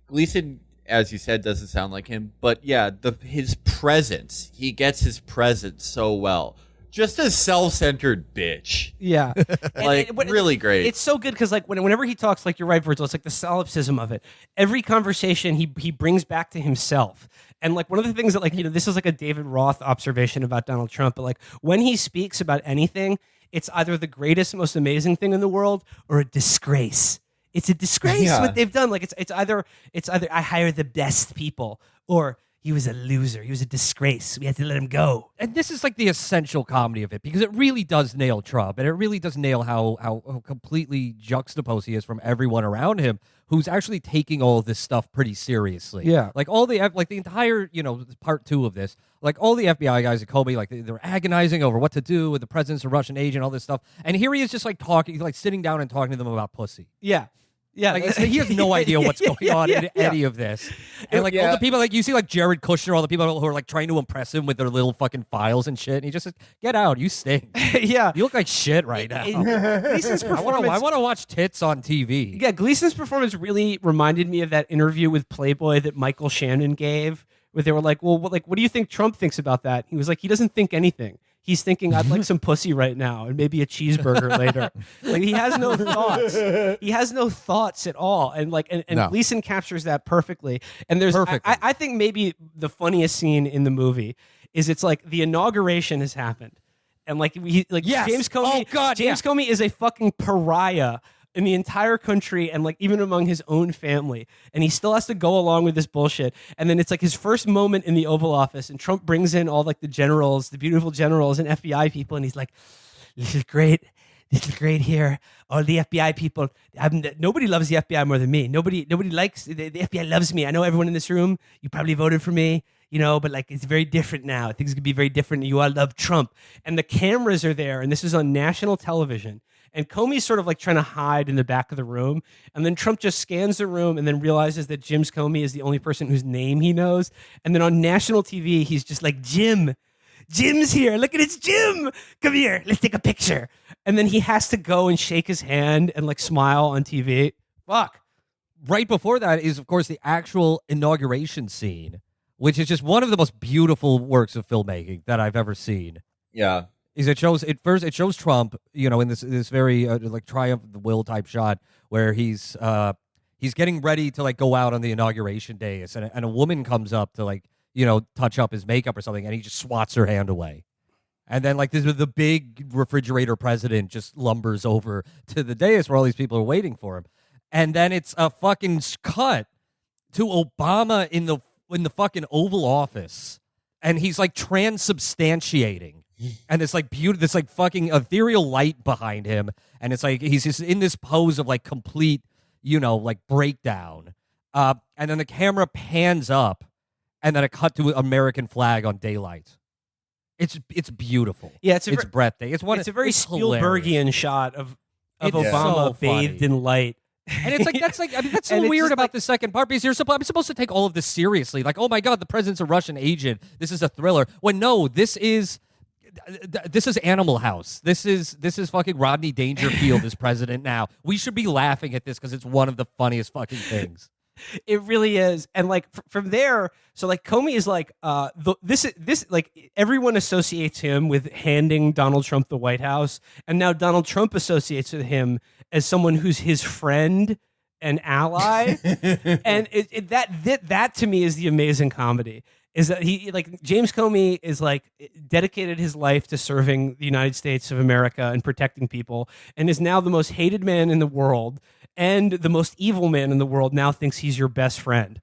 Gleason, as you said, doesn't sound like him. But yeah, his presence, he gets his presence so well. Just a self-centered bitch. Yeah. Like, really great. It's so good because, like, whenever he talks, like, you're right, Virgil, it's like the solipsism of it. Every conversation he brings back to himself. And, like, one of the things that, like, you know, this is like a David Roth observation about Donald Trump, but, like, when he speaks about anything, it's either the greatest, most amazing thing in the world or a disgrace. It's a disgrace what they've done. Like, it's either I hire the best people, or he was a loser. He was a disgrace. We had to let him go. And this is like the essential comedy of it, because it really does nail Trump, and it really does nail how completely juxtaposed he is from everyone around him, who's actually taking all of this stuff pretty seriously. Yeah. Like the entire, you know, part 2 of this, like all the FBI guys at Comey, like they're agonizing over what to do with the president's a Russian agent, all this stuff. And here he is just like talking, like sitting down and talking to them about pussy. Yeah. Yeah, like, he has no idea what's going on in any of this. And like all the people, like you see like Jared Kushner, all the people who are like trying to impress him with their little fucking files and shit. And he just says, "Get out, you stink." Yeah. You look like shit right now. Gleason's performance, I want to watch tits on TV. Yeah, Gleason's performance really reminded me of that interview with Playboy that Michael Shannon gave, where they were like, "Well, what do you think Trump thinks about that?" He was like, "He doesn't think anything. He's thinking, I'd like some pussy right now and maybe a cheeseburger later." Like, he has no thoughts. He has no thoughts at all. And like, and No. Gleason captures that perfectly. And there's, I think maybe the funniest scene in the movie is, it's like the inauguration has happened, and like Yes. James Comey. Oh, God, James Comey is a fucking pariah in the entire country, and like even among his own family, and he still has to go along with this bullshit. And then it's like his first moment in the Oval Office, and Trump brings in all like the generals, the beautiful generals and FBI people, and he's like, "This is great. This is great here. All the FBI people. Nobody loves the FBI more than me. Nobody likes the FBI loves me. I know everyone in this room. You probably voted for me." You know, but like, it's very different now. Things could be very different. You all love Trump. And the cameras are there, and this is on national television. And Comey's sort of like trying to hide in the back of the room. And then Trump just scans the room and then realizes that Jim's Comey is the only person whose name he knows. And then on national TV, he's just like, Jim's here. Look at it's Jim. Come here. Let's take a picture. And then he has to go and shake his hand and like smile on TV. Fuck. Right before that is, of course, the actual inauguration scene, which is just one of the most beautiful works of filmmaking that I've ever seen. Yeah. It shows Trump, you know, in this very like triumph of the will type shot where he's getting ready to like go out on the inauguration days, and a woman comes up to like, you know, touch up his makeup or something, and he just swats her hand away. And then like the big refrigerator president just lumbers over to the dais where all these people are waiting for him. And then it's a fucking cut to Obama in the fucking Oval Office, and he's like transubstantiating. And it's like this like fucking ethereal light behind him, and it's like he's just in this pose of like complete, you know, like breakdown. And then the camera pans up, and then a cut to American flag on daylight. It's beautiful. Yeah, it's breathtaking. It's a very hilarious. Spielbergian shot of It's Obama so bathed funny. in light. And it's like that's so And it's weird just about like- the second part, because I'm supposed to take all of this seriously. Like, oh my God, the president's a Russian agent. This is a thriller. When no, this is Animal House. This is fucking Rodney Dangerfield as president now. We should be laughing at this because it's one of the funniest fucking things. It really is. And like from there, so like Comey is like this like everyone associates him with handing Donald Trump the White House, and now Donald Trump associates with him as someone who's his friend and ally. And that to me is the amazing comedy. Is that he like James Comey is like dedicated his life to serving the United States of America and protecting people, and is now the most hated man in the world, and the most evil man in the world now thinks he's your best friend.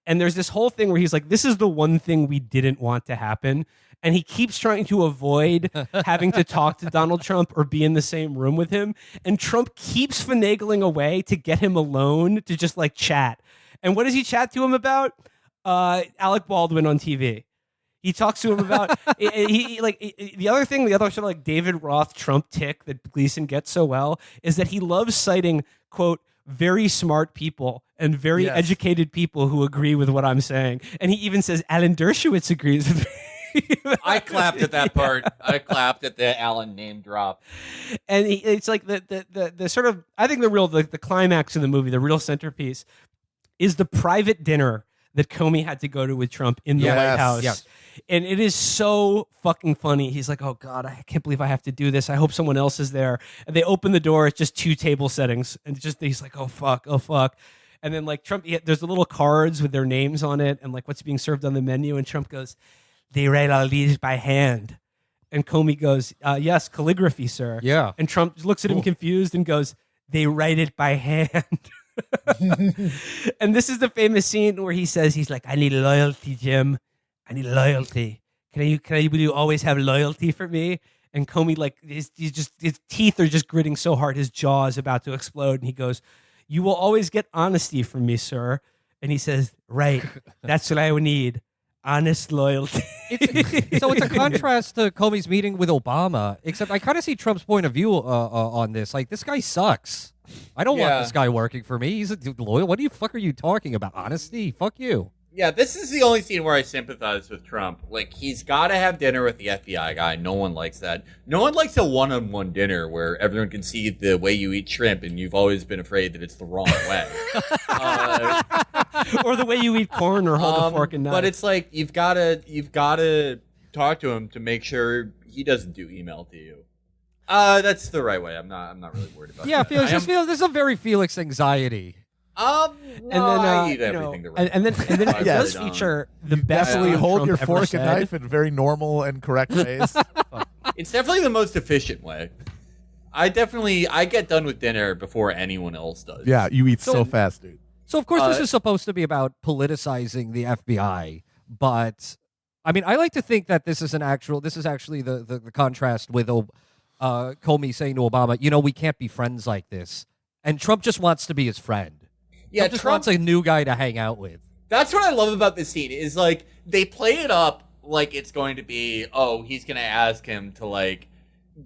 And there's this whole thing where he's like, this is the one thing we didn't want to happen. And he keeps trying to avoid having to talk to Donald Trump or be in the same room with him. And Trump keeps finagling away to get him alone to just like chat. And what does he chat to him about? Alec Baldwin on TV. He talks to him about the other sort of like David Roth Trump tick that Gleason gets so well is that he loves citing, quote, very smart people and very educated people who agree with what I'm saying. And he even says Alan Dershowitz agrees with me. I clapped at that part. I clapped at the Alan name drop. And it's like the sort of, I think the climax of the movie, the real centerpiece, is the private dinner that Comey had to go to with Trump in the White House. Yes. And it is so fucking funny. He's like, oh God, I can't believe I have to do this. I hope someone else is there. And they open the door. It's just 2 table settings. And he's like, oh fuck. And then like Trump, there's the little cards with their names on it and like what's being served on the menu. And Trump goes, they write all these by hand. And Comey goes, yes, calligraphy, sir. Yeah. And Trump looks at him confused and goes, they write it by hand. And this is the famous scene where he's like, I need loyalty, Jim. I need loyalty. Will you always have loyalty for me? And Comey, like, his teeth are just gritting so hard, his jaw is about to explode. And he goes, you will always get honesty from me, sir. And he says, right, that's what I would need. Honest loyalty. So it's a contrast to Comey's meeting with Obama, except I kind of see Trump's point of view on this. Like, this guy sucks. I don't want this guy working for me. He's loyal. What the fuck are you talking about? Honesty? Fuck you. Yeah, this is the only scene where I sympathize with Trump. Like, he's got to have dinner with the FBI guy. No one likes that. No one likes a one-on-one dinner where everyone can see the way you eat shrimp and you've always been afraid that it's the wrong way. Or the way you eat corn or hold a fork and knife. But it's like, you've got to talk to him to make sure he doesn't do email to you. That's the right way. I'm not really worried about that. Yeah, Felix, there's a very Felix anxiety. No, and then I eat everything the right and then it does feature the best. Definitely hold Trump your ever fork said. and knife in very normal and correct ways. It's definitely the most efficient way. I get done with dinner before anyone else does. Yeah, you eat so fast, dude. So, of course, this is supposed to be about politicizing the FBI, but, I mean, I like to think that this is actually the contrast with Comey saying to Obama, we can't be friends like this. And Trump just wants to be his friend. Yeah, Trump wants a new guy to hang out with. That's what I love about this scene, is, like, they play it up like it's going to be, he's going to ask him to, like,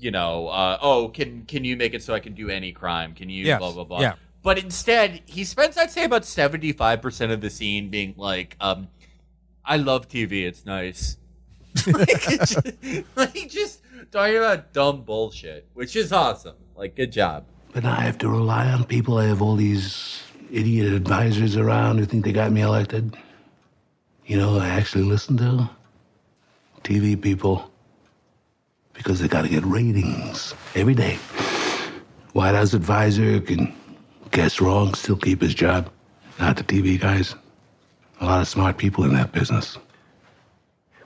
can you make it so I can do any crime? Can you blah, blah, blah. Yeah. But instead, he spends, I'd say, about 75% of the scene being like, I love TV, it's nice. just talking about dumb bullshit, which is awesome. Like, good job. But now I have to rely on people. I have all these idiot advisors around who think they got me elected. I actually listen to TV people because they got to get ratings every day. White House advisor can guess wrong, still keep his job. Not the TV guys. A lot of smart people in that business.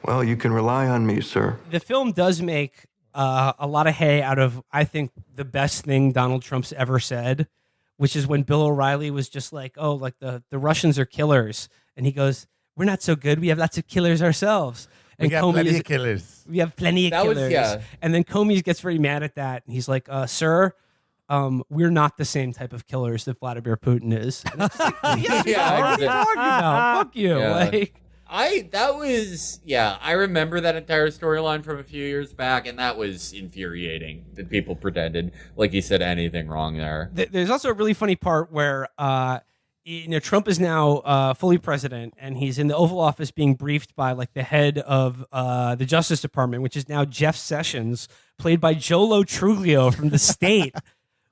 Well, you can rely on me, sir. The film does make a lot of hay out of, I think, the best thing Donald Trump's ever said, which is when Bill O'Reilly was just like, the Russians are killers. And he goes, we're not so good. We have lots of killers ourselves. And We got plenty of killers. We have plenty of killers. And then Comey gets very mad at that. And he's like, sir, we're not the same type of killers that Vladimir Putin is. And it's just like, what are you talking about? Fuck you. Yeah. I remember that entire storyline from a few years back, and that was infuriating that people pretended like he said anything wrong there. There's also a really funny part where Trump is now fully president, and he's in the Oval Office being briefed by like the head of the Justice Department, which is now Jeff Sessions, played by Jolo Truglio from The State,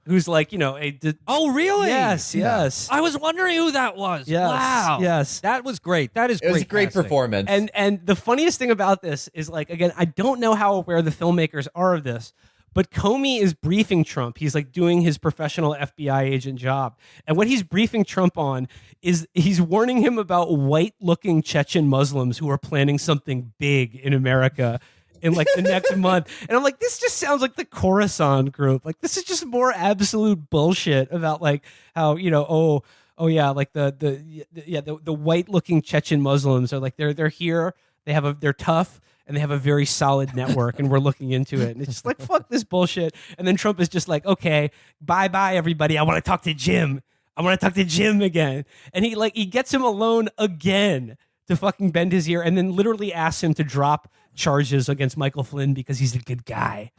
who's like, Oh, really? Yes. I was wondering who that was. Yes, Wow. yes. That was great. That is great. It was a great casting. performance. And the funniest thing about this is, like, again, I don't know how aware the filmmakers are of this, but Comey is briefing Trump. He's like doing his professional FBI agent job. And what he's briefing Trump on is he's warning him about white-looking Chechen Muslims who are planning something big in America in like the next month. And I'm like, this just sounds like the Khorasan group. Like, this is just more absolute bullshit about like how, like the white-looking Chechen Muslims are like, they're here, they're tough, and they have a very solid network, and we're looking into it. And it's just like, fuck this bullshit. And then Trump is just like, okay, bye-bye, everybody. I want to talk to Jim. I want to talk to Jim again. And he gets him alone again to fucking bend his ear, and then literally asks him to drop charges against Michael Flynn because he's a good guy.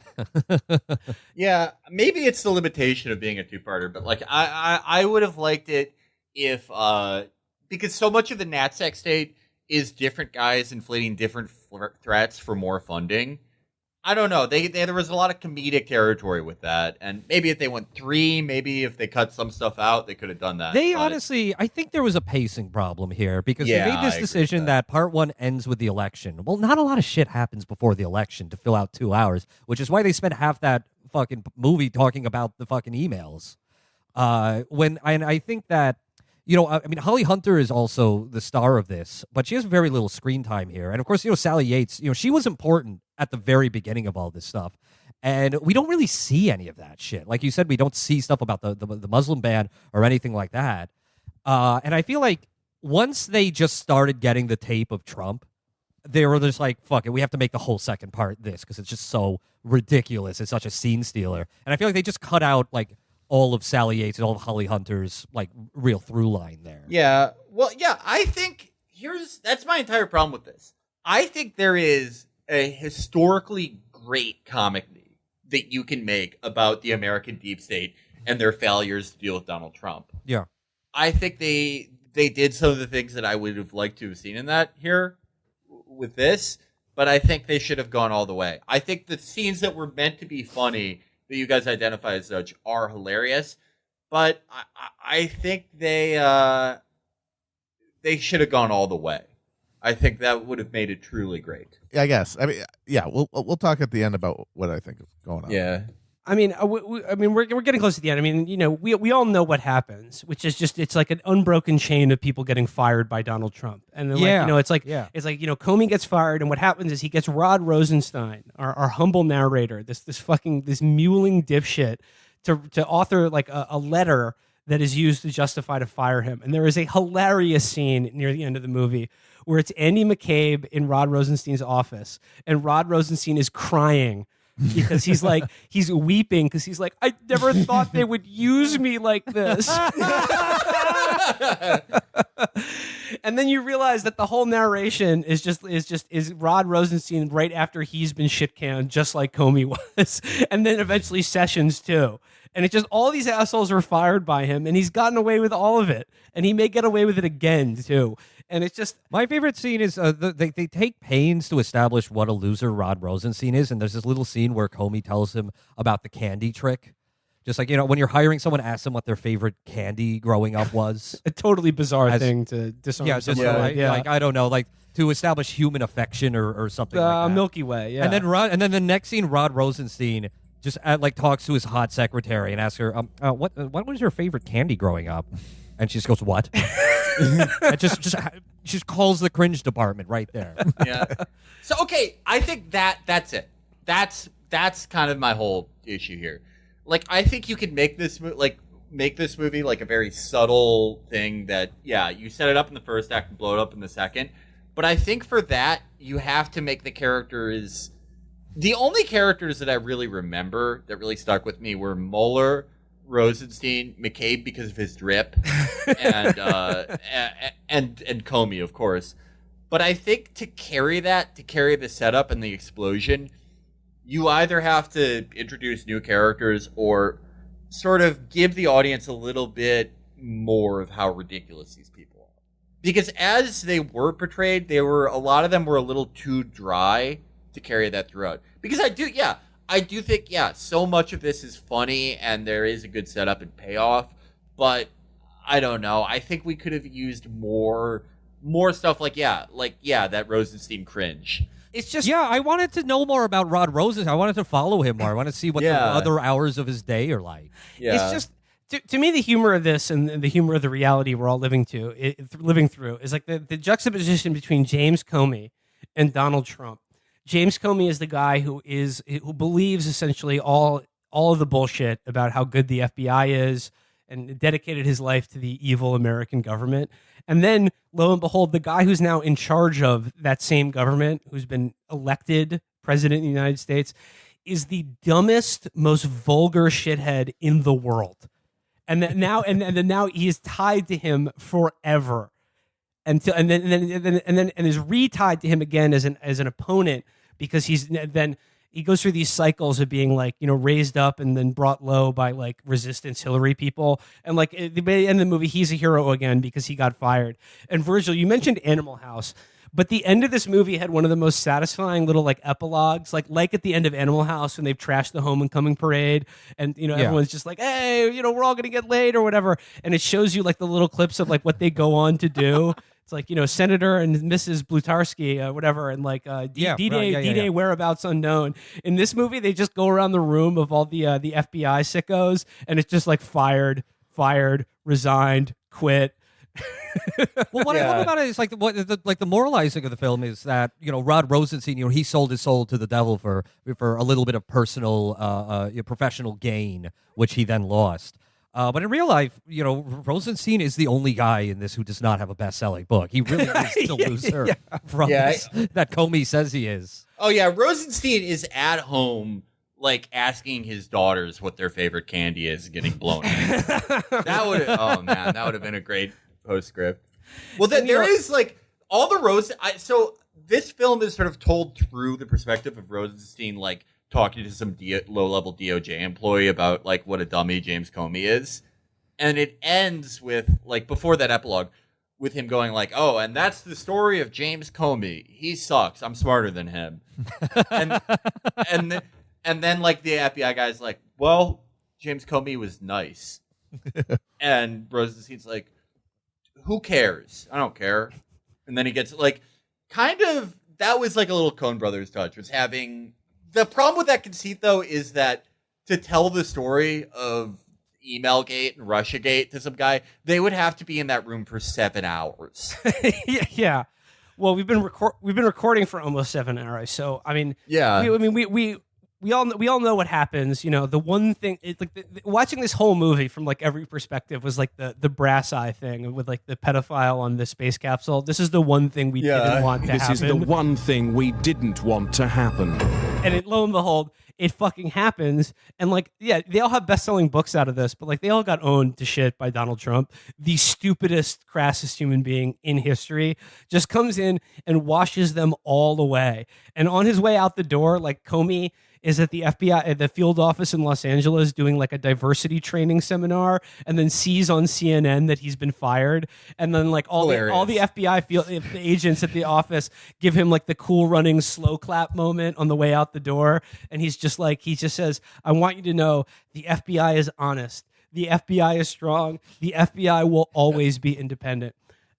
Yeah, maybe it's the limitation of being a two-parter, but like I would have liked it if because so much of the NatSec state is different guys inflating different threats for more funding. I don't know. There was a lot of comedic territory with that, and maybe if they went 3, maybe if they cut some stuff out, they could have done that. Honestly, I think there was a pacing problem here because they made this decision that part 1 ends with the election. Well, not a lot of shit happens before the election to fill out 2 hours, which is why they spent half that fucking movie talking about the fucking emails. I think that, Holly Hunter is also the star of this, but she has very little screen time here. And of course, Sally Yates, she was important at the very beginning of all this stuff. And we don't really see any of that shit. Like you said, we don't see stuff about the Muslim ban or anything like that. And I feel like once they just started getting the tape of Trump, they were just like, fuck it, we have to make the whole second part this because it's just so ridiculous. It's such a scene stealer. And I feel like they just cut out like all of Sally Yates and all of Holly Hunter's like real through line there. Yeah. Well, yeah, I think that's my entire problem with this. I think there is a historically great comedy that you can make about the American deep state and their failures to deal with Donald Trump. Yeah. I think they did some of the things that I would have liked to have seen in that here with this, but I think they should have gone all the way. I think the scenes that were meant to be funny that you guys identify as such are hilarious, but I think they should have gone all the way. I think that would have made it truly great. Yeah, I guess. I mean, yeah, we'll talk at the end about what I think is going on. Yeah. I mean, we're getting close to the end. I mean, we all know what happens, which is just it's like an unbroken chain of people getting fired by Donald Trump, and then it's like Comey gets fired, and what happens is he gets Rod Rosenstein, our humble narrator, this mewling dipshit, to author like a letter that is used to justify to fire him. And there is a hilarious scene near the end of the movie where it's Andy McCabe in Rod Rosenstein's office, and Rod Rosenstein is crying because he's weeping because he's like, I never thought they would use me like this. And then you realize that the whole narration is Rod Rosenstein right after he's been shit canned, just like Comey was, and then eventually Sessions too. And it's just all these assholes were fired by him, and he's gotten away with all of it, and he may get away with it again too. And it's just my favorite scene is they take pains to establish what a loser Rod Rosenstein is, and there's this little scene where Comey tells him about the candy trick. Just like, when you're hiring someone, ask them what their favorite candy growing up was. A totally bizarre thing to disarm someone. Like, I don't know, like to establish human affection or something like that. Milky Way, yeah. And then the next scene, Rod Rosenstein just talks to his hot secretary and asks her, what was your favorite candy growing up? And she just goes, what? And she just calls the cringe department right there. Yeah. So okay, I think that's it. That's kind of my whole issue here. Like, I think you could make this movie like a very subtle thing that, yeah, you set it up in the first act and blow it up in the second. But I think for that, you have to make the characters. The only characters that I really remember that really stuck with me were Mueller, Rosenstein, McCabe because of his drip, and Comey, of course. But I think to carry the setup and the explosion, you either have to introduce new characters or sort of give the audience a little bit more of how ridiculous these people are. Because as they were portrayed, a lot of them were a little too dry to carry that throughout. Because I do think, so much of this is funny and there is a good setup and payoff, but I don't know. I think we could have used more stuff that Rosenstein cringe. It's just I wanted to know more about Rod Rosen. I wanted to follow him more. I wanted to see what the other hours of his day are like. Yeah. It's just to me the humor of this and the humor of the reality we're all living through is like the juxtaposition between James Comey and Donald Trump. James Comey is the guy who believes essentially all of the bullshit about how good the FBI is and dedicated his life to the evil American government. And then, lo and behold, the guy who's now in charge of that same government, who's been elected president of the United States, is the dumbest, most vulgar shithead in the world. And that now, and now he is tied to him forever, and then is re-tied to him again as an opponent, because he goes through these cycles of being like, raised up and then brought low by like resistance Hillary people. And like at the end of the movie, he's a hero again because he got fired. And Virgil, you mentioned Animal House, but the end of this movie had one of the most satisfying little like epilogues, like at the end of Animal House when they've trashed the homecoming parade and, everyone's just like, hey, we're all going to get laid or whatever. And it shows you like the little clips of like what they go on to do. It's like, Senator and Mrs. Blutarsky, whatever, and like D-Day whereabouts unknown. In this movie, they just go around the room of all the FBI sickos, and it's just like fired, resigned, quit. Well, what I love about it is like the moralizing of the film is that Rod Rosenstein, he sold his soul to the devil for a little bit of personal, professional gain, which he then lost. But in real life, Rosenstein is the only guy in this who does not have a best-selling book. He really is the loser from this, that Comey says he is. Oh, yeah. Rosenstein is at home, like, asking his daughters what their favorite candy is, getting blown in. That would have been a great postscript. Well, there is, like, all the so this film is sort of told through the perspective of Rosenstein, like, talking to some low-level DOJ employee about, like, what a dummy James Comey is. And it ends with, like, before that epilogue, with him going like, oh, and that's the story of James Comey. He sucks. I'm smarter than him. and then, like, the FBI guy's like, well, James Comey was nice. And Rosenstein's like, who cares? I don't care. And then he gets, like, kind of, that was, like, a little Coen Brothers touch, was having... The problem with that conceit, though, is that to tell the story of Emailgate and Russiagate to some guy, they would have to be in that room for 7 hours. Yeah. Well, we've been recording for almost 7 hours, so I mean, we all know what happens. The one thing, watching this whole movie from like every perspective was like the brass eye thing with like the pedophile on the space capsule. This is the one thing we didn't want to happen. This is the one thing we didn't want to happen. And lo and behold, it fucking happens. And like, they all have best-selling books out of this, but like they all got owned to shit by Donald Trump. The stupidest, crassest human being in history just comes in and washes them all away. And on his way out the door, like Comey is at the FBI, at the field office in Los Angeles doing like a diversity training seminar, and then sees on CNN that he's been fired. And then like all the FBI field agents at the office give him like the cool running slow clap moment on the way out the door. And he just says, I want you to know the FBI is honest. The FBI is strong. The FBI will always be independent.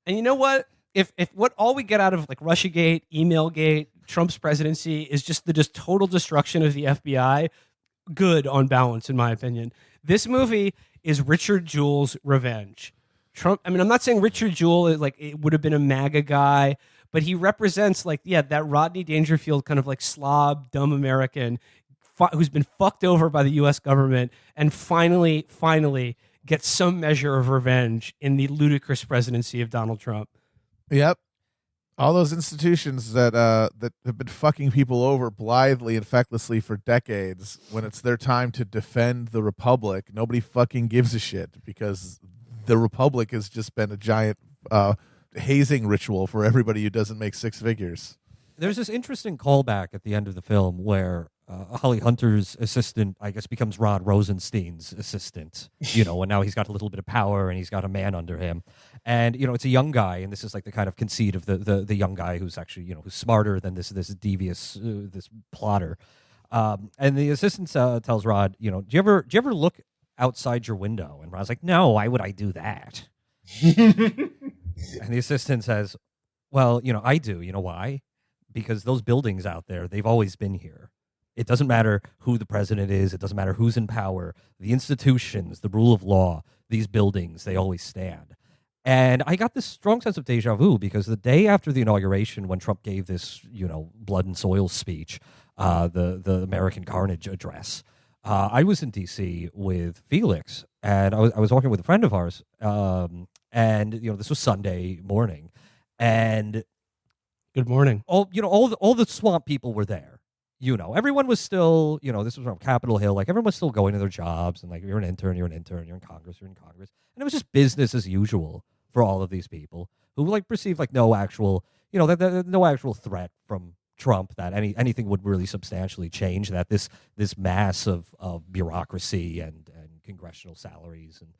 And you know what? If what all we get out of like Russiagate, Emailgate, Trump's presidency is just the total destruction of the FBI, good on balance, in my opinion. This movie is Richard Jewell's revenge. Trump. I mean, I'm not saying Richard Jewell is like it would have been a MAGA guy, but he represents like that Rodney Dangerfield kind of like slob, dumb American who's been fucked over by the U.S. government and finally gets some measure of revenge in the ludicrous presidency of Donald Trump. Yep. All those institutions that have been fucking people over blithely and fecklessly for decades, when it's their time to defend the Republic, nobody fucking gives a shit because the Republic has just been a giant hazing ritual for everybody who doesn't make six figures. There's this interesting callback at the end of the film where Holly Hunter's assistant, I guess, becomes Rod Rosenstein's assistant, and now he's got a little bit of power and he's got a man under him. And, it's a young guy, and this is like the kind of conceit of the young guy who's actually, who's smarter than this devious, this plotter. And the assistant tells Rod, do you ever look outside your window? And Rod's like, no, why would I do that? And the assistant says, well, I do. You know why? Because those buildings out there, they've always been here. It doesn't matter who the president is. It doesn't matter who's in power. The institutions, the rule of law, these buildings, they always stand. And I got this strong sense of deja vu because the day after the inauguration, when Trump gave this, blood and soil speech, the American Carnage address, I was in D.C. with Felix, and I was walking with a friend of ours, and this was Sunday morning, and Good morning. all the swamp people were there. Everyone was still, this was on Capitol Hill, like everyone was still going to their jobs, and like you're an intern, you're in Congress, and it was just business as usual for all of these people who like perceived like no actual, no actual threat from Trump that anything would really substantially change, that this mass of bureaucracy and congressional salaries and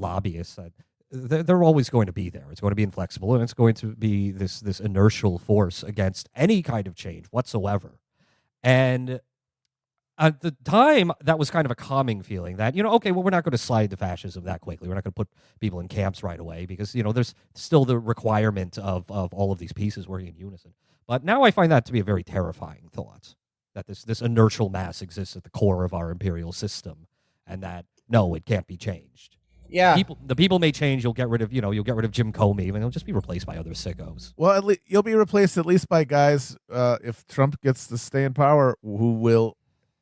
lobbyists, that they're always going to be there. It's going to be inflexible, and it's going to be this inertial force against any kind of change whatsoever. And at the time, that was kind of a calming feeling that, okay, well, we're not going to slide to fascism that quickly. We're not going to put people in camps right away because, there's still the requirement of all of these pieces working in unison. But now I find that to be a very terrifying thought, that this inertial mass exists at the core of our imperial system, and that, no, it can't be changed. Yeah. The people may change. You'll get rid of Jim Comey, and they'll just be replaced by other sickos. Well, you'll be replaced at least by guys, if Trump gets to stay in power, who will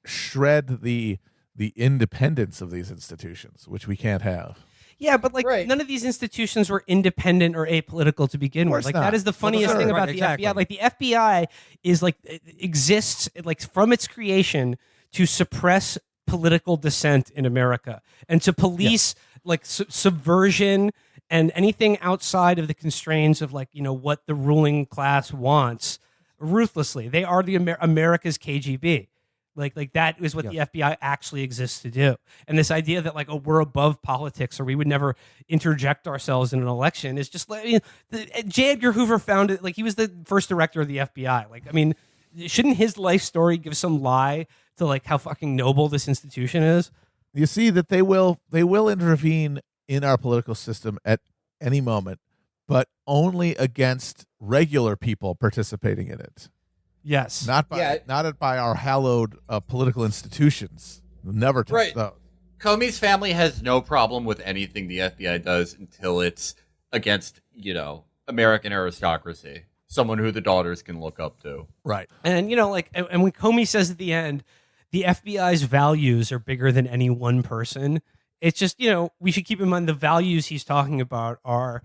shred the independence of these institutions, which we can't have. Yeah, but none of these institutions were independent or apolitical to begin with. Like that is the funniest thing about the FBI. Like the FBI is exists from its creation to suppress political dissent in America and to police subversion and anything outside of the constraints of what the ruling class wants ruthlessly. They are the America's KGB. Like that is what the FBI actually exists to do. And this idea that we're above politics or we would never interject ourselves in an election is just J. Edgar Hoover found it. He was the first director of the FBI. Shouldn't his life story give some lie to how fucking noble this institution is? You see that they will intervene in our political system at any moment, but only against regular people participating in it. Yes. Not by our hallowed political institutions. Never touch those. Comey's family has no problem with anything the FBI does until it's against, American aristocracy. Someone who the daughters can look up to. Right. And, and when Comey says at the end, the FBI's values are bigger than any one person, it's just, we should keep in mind the values he's talking about are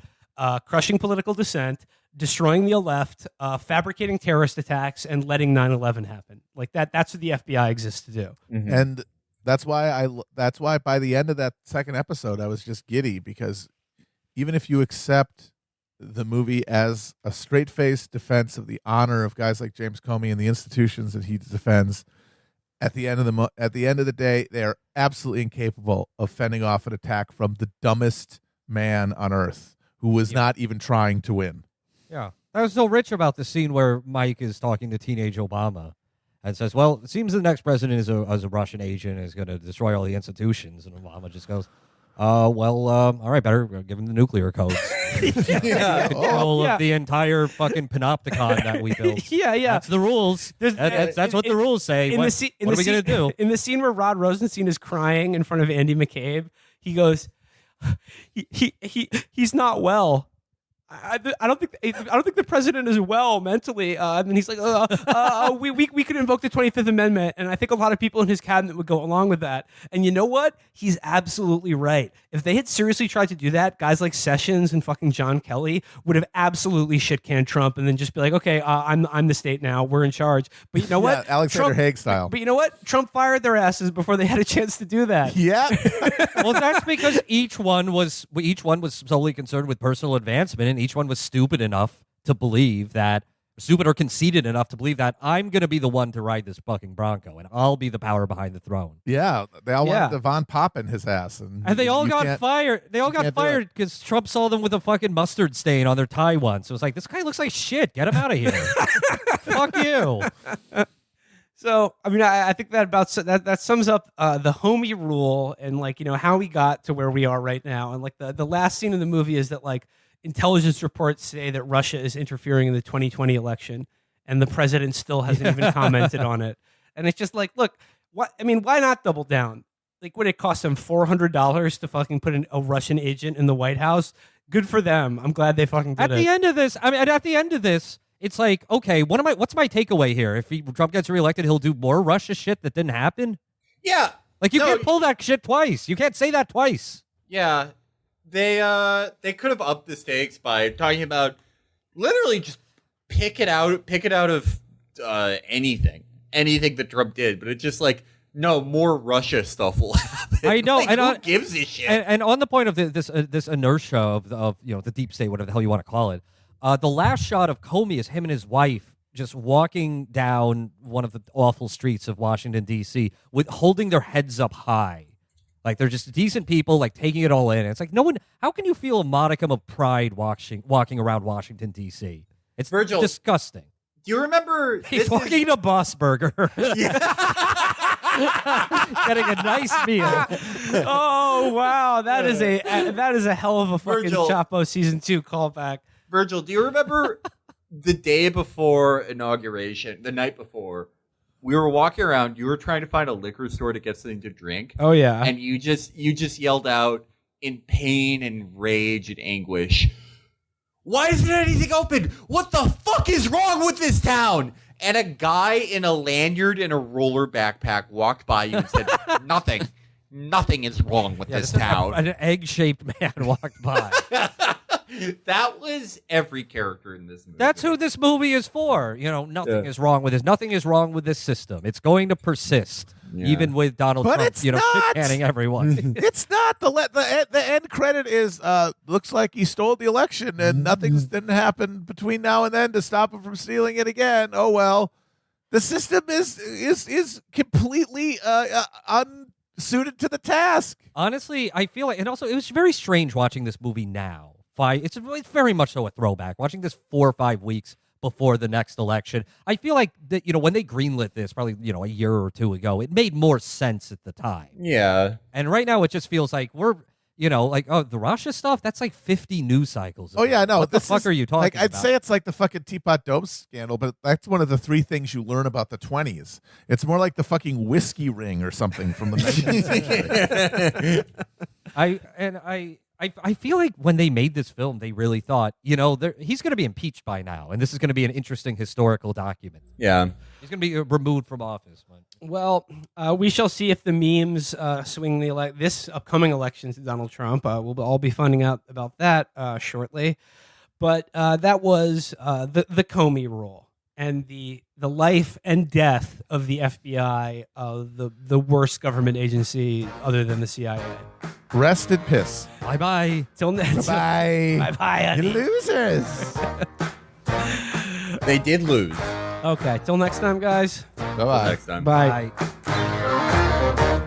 crushing political dissent, destroying the left, fabricating terrorist attacks, and letting 9/11 happen. That's what the FBI exists to do. Mm-hmm. And that's why by the end of that second episode, I was just giddy, because even if you accept the movie as a straight-faced defense of the honor of guys like James Comey and the institutions that he defends, at the end of the day, they are absolutely incapable of fending off an attack from the dumbest man on earth who was not even trying to win. Yeah. I was so rich about the scene where Mike is talking to teenage Obama and says, well, it seems the next president is a Russian agent and is going to destroy all the institutions. And Obama just goes, all right, better give him the nuclear codes. Control of the entire fucking panopticon that we built. Yeah. That's the rules. That's what the rules say. What are we going to do? In the scene where Rod Rosenstein is crying in front of Andy McCabe, he goes, he's not well. I don't think the president is well mentally. And he's like, we could invoke the 25th Amendment, and I think a lot of people in his cabinet would go along with that. And you know what? He's absolutely right. If they had seriously tried to do that, guys like Sessions and fucking John Kelly would have absolutely shit-canned Trump, and then just be like, okay, I'm the state now. We're in charge. But you know what? Yeah, Alexander Haig style. But you know what? Trump fired their asses before they had a chance to do that. Yeah. Well, that's because each one was solely concerned with personal advancement, and each one was stupid or conceited enough to believe that I'm going to be the one to ride this fucking Bronco, and I'll be the power behind the throne. Yeah, they all wanted to Von Poppen his ass, and they all got fired. They all got fired because Trump saw them with a fucking mustard stain on their tie once. It was like, this guy looks like shit. Get him out of here. Fuck you. So, I mean, I think that that sums up the Homey rule and like, how we got to where we are right now. And like the last scene of the movie is that like intelligence reports say that Russia is interfering in the 2020 election, and the president still hasn't even commented on it. And it's just like, look, why not double down? Like, would it cost them $400 to fucking put a Russian agent in the White House? Good for them. I'm glad they fucking did it. At the end of this, it's like, okay, what's my takeaway here? If Trump gets reelected, he'll do more Russia shit that didn't happen? Yeah. Like, you can't pull that shit twice. You can't say that twice. Yeah. They could have upped the stakes by talking about literally just pick it out of anything that Trump did. But it's just like, no, more Russia stuff will happen. I know. Like, who gives a shit? And on the point of this inertia of the deep state, whatever the hell you want to call it, the last shot of Comey is him and his wife just walking down one of the awful streets of Washington, D.C., with holding their heads up high. Like, they're just decent people, like, taking it all in. And it's like, how can you feel a modicum of pride walking around Washington, D.C.? It's Virgil, disgusting. Do you remember? He's walking to Boss Burger. Getting a nice meal. Oh, wow. That is a hell of a fucking Virgil. Chapo season 2 callback. Virgil, do you remember the day before inauguration, the night before, we were walking around, you were trying to find a liquor store to get something to drink. Oh, yeah. And you just yelled out in pain and rage and anguish, "Why isn't anything open? What the fuck is wrong with this town?" And a guy in a lanyard and a roller backpack walked by you and said, Nothing is wrong with this town. An egg-shaped man walked by. That was every character in this movie. That's who this movie is for. Nothing is wrong with this. Nothing is wrong with this system. It's going to persist, even with Donald But Trump, it's not. shit-canning everyone. It's not. The end credit is looks like he stole the election and nothing's didn't happen between now and then to stop him from stealing it again. Oh well, the system is completely unsuited to the task. Honestly, I feel like, and also it was very strange watching this movie now. It's very much so a throwback. Watching this 4 or 5 weeks before the next election, I feel like that when they greenlit this, probably a year or two ago, it made more sense at the time. Yeah. And right now, it just feels like we're the Russia stuff. That's like 50 news cycles. Oh yeah, no. What the fuck are you talking about? I'd say it's like the fucking Teapot Dome scandal, but that's one of the 3 things you learn about the 20s. It's more like the fucking whiskey ring or something from the 19th century. I feel like when they made this film, they really thought, he's going to be impeached by now, and this is going to be an interesting historical document. Yeah. He's going to be removed from office. Well, we shall see if the memes swing this upcoming election to Donald Trump. We'll all be finding out about that shortly. But that was the Comey rule and the life and death of the FBI, the worst government agency other than the CIA. Rest in piss. Bye-bye. Till next. Bye. Bye-bye, honey. You losers. They did lose. Okay, till next time, guys. Bye-bye. Next time. Bye. Bye.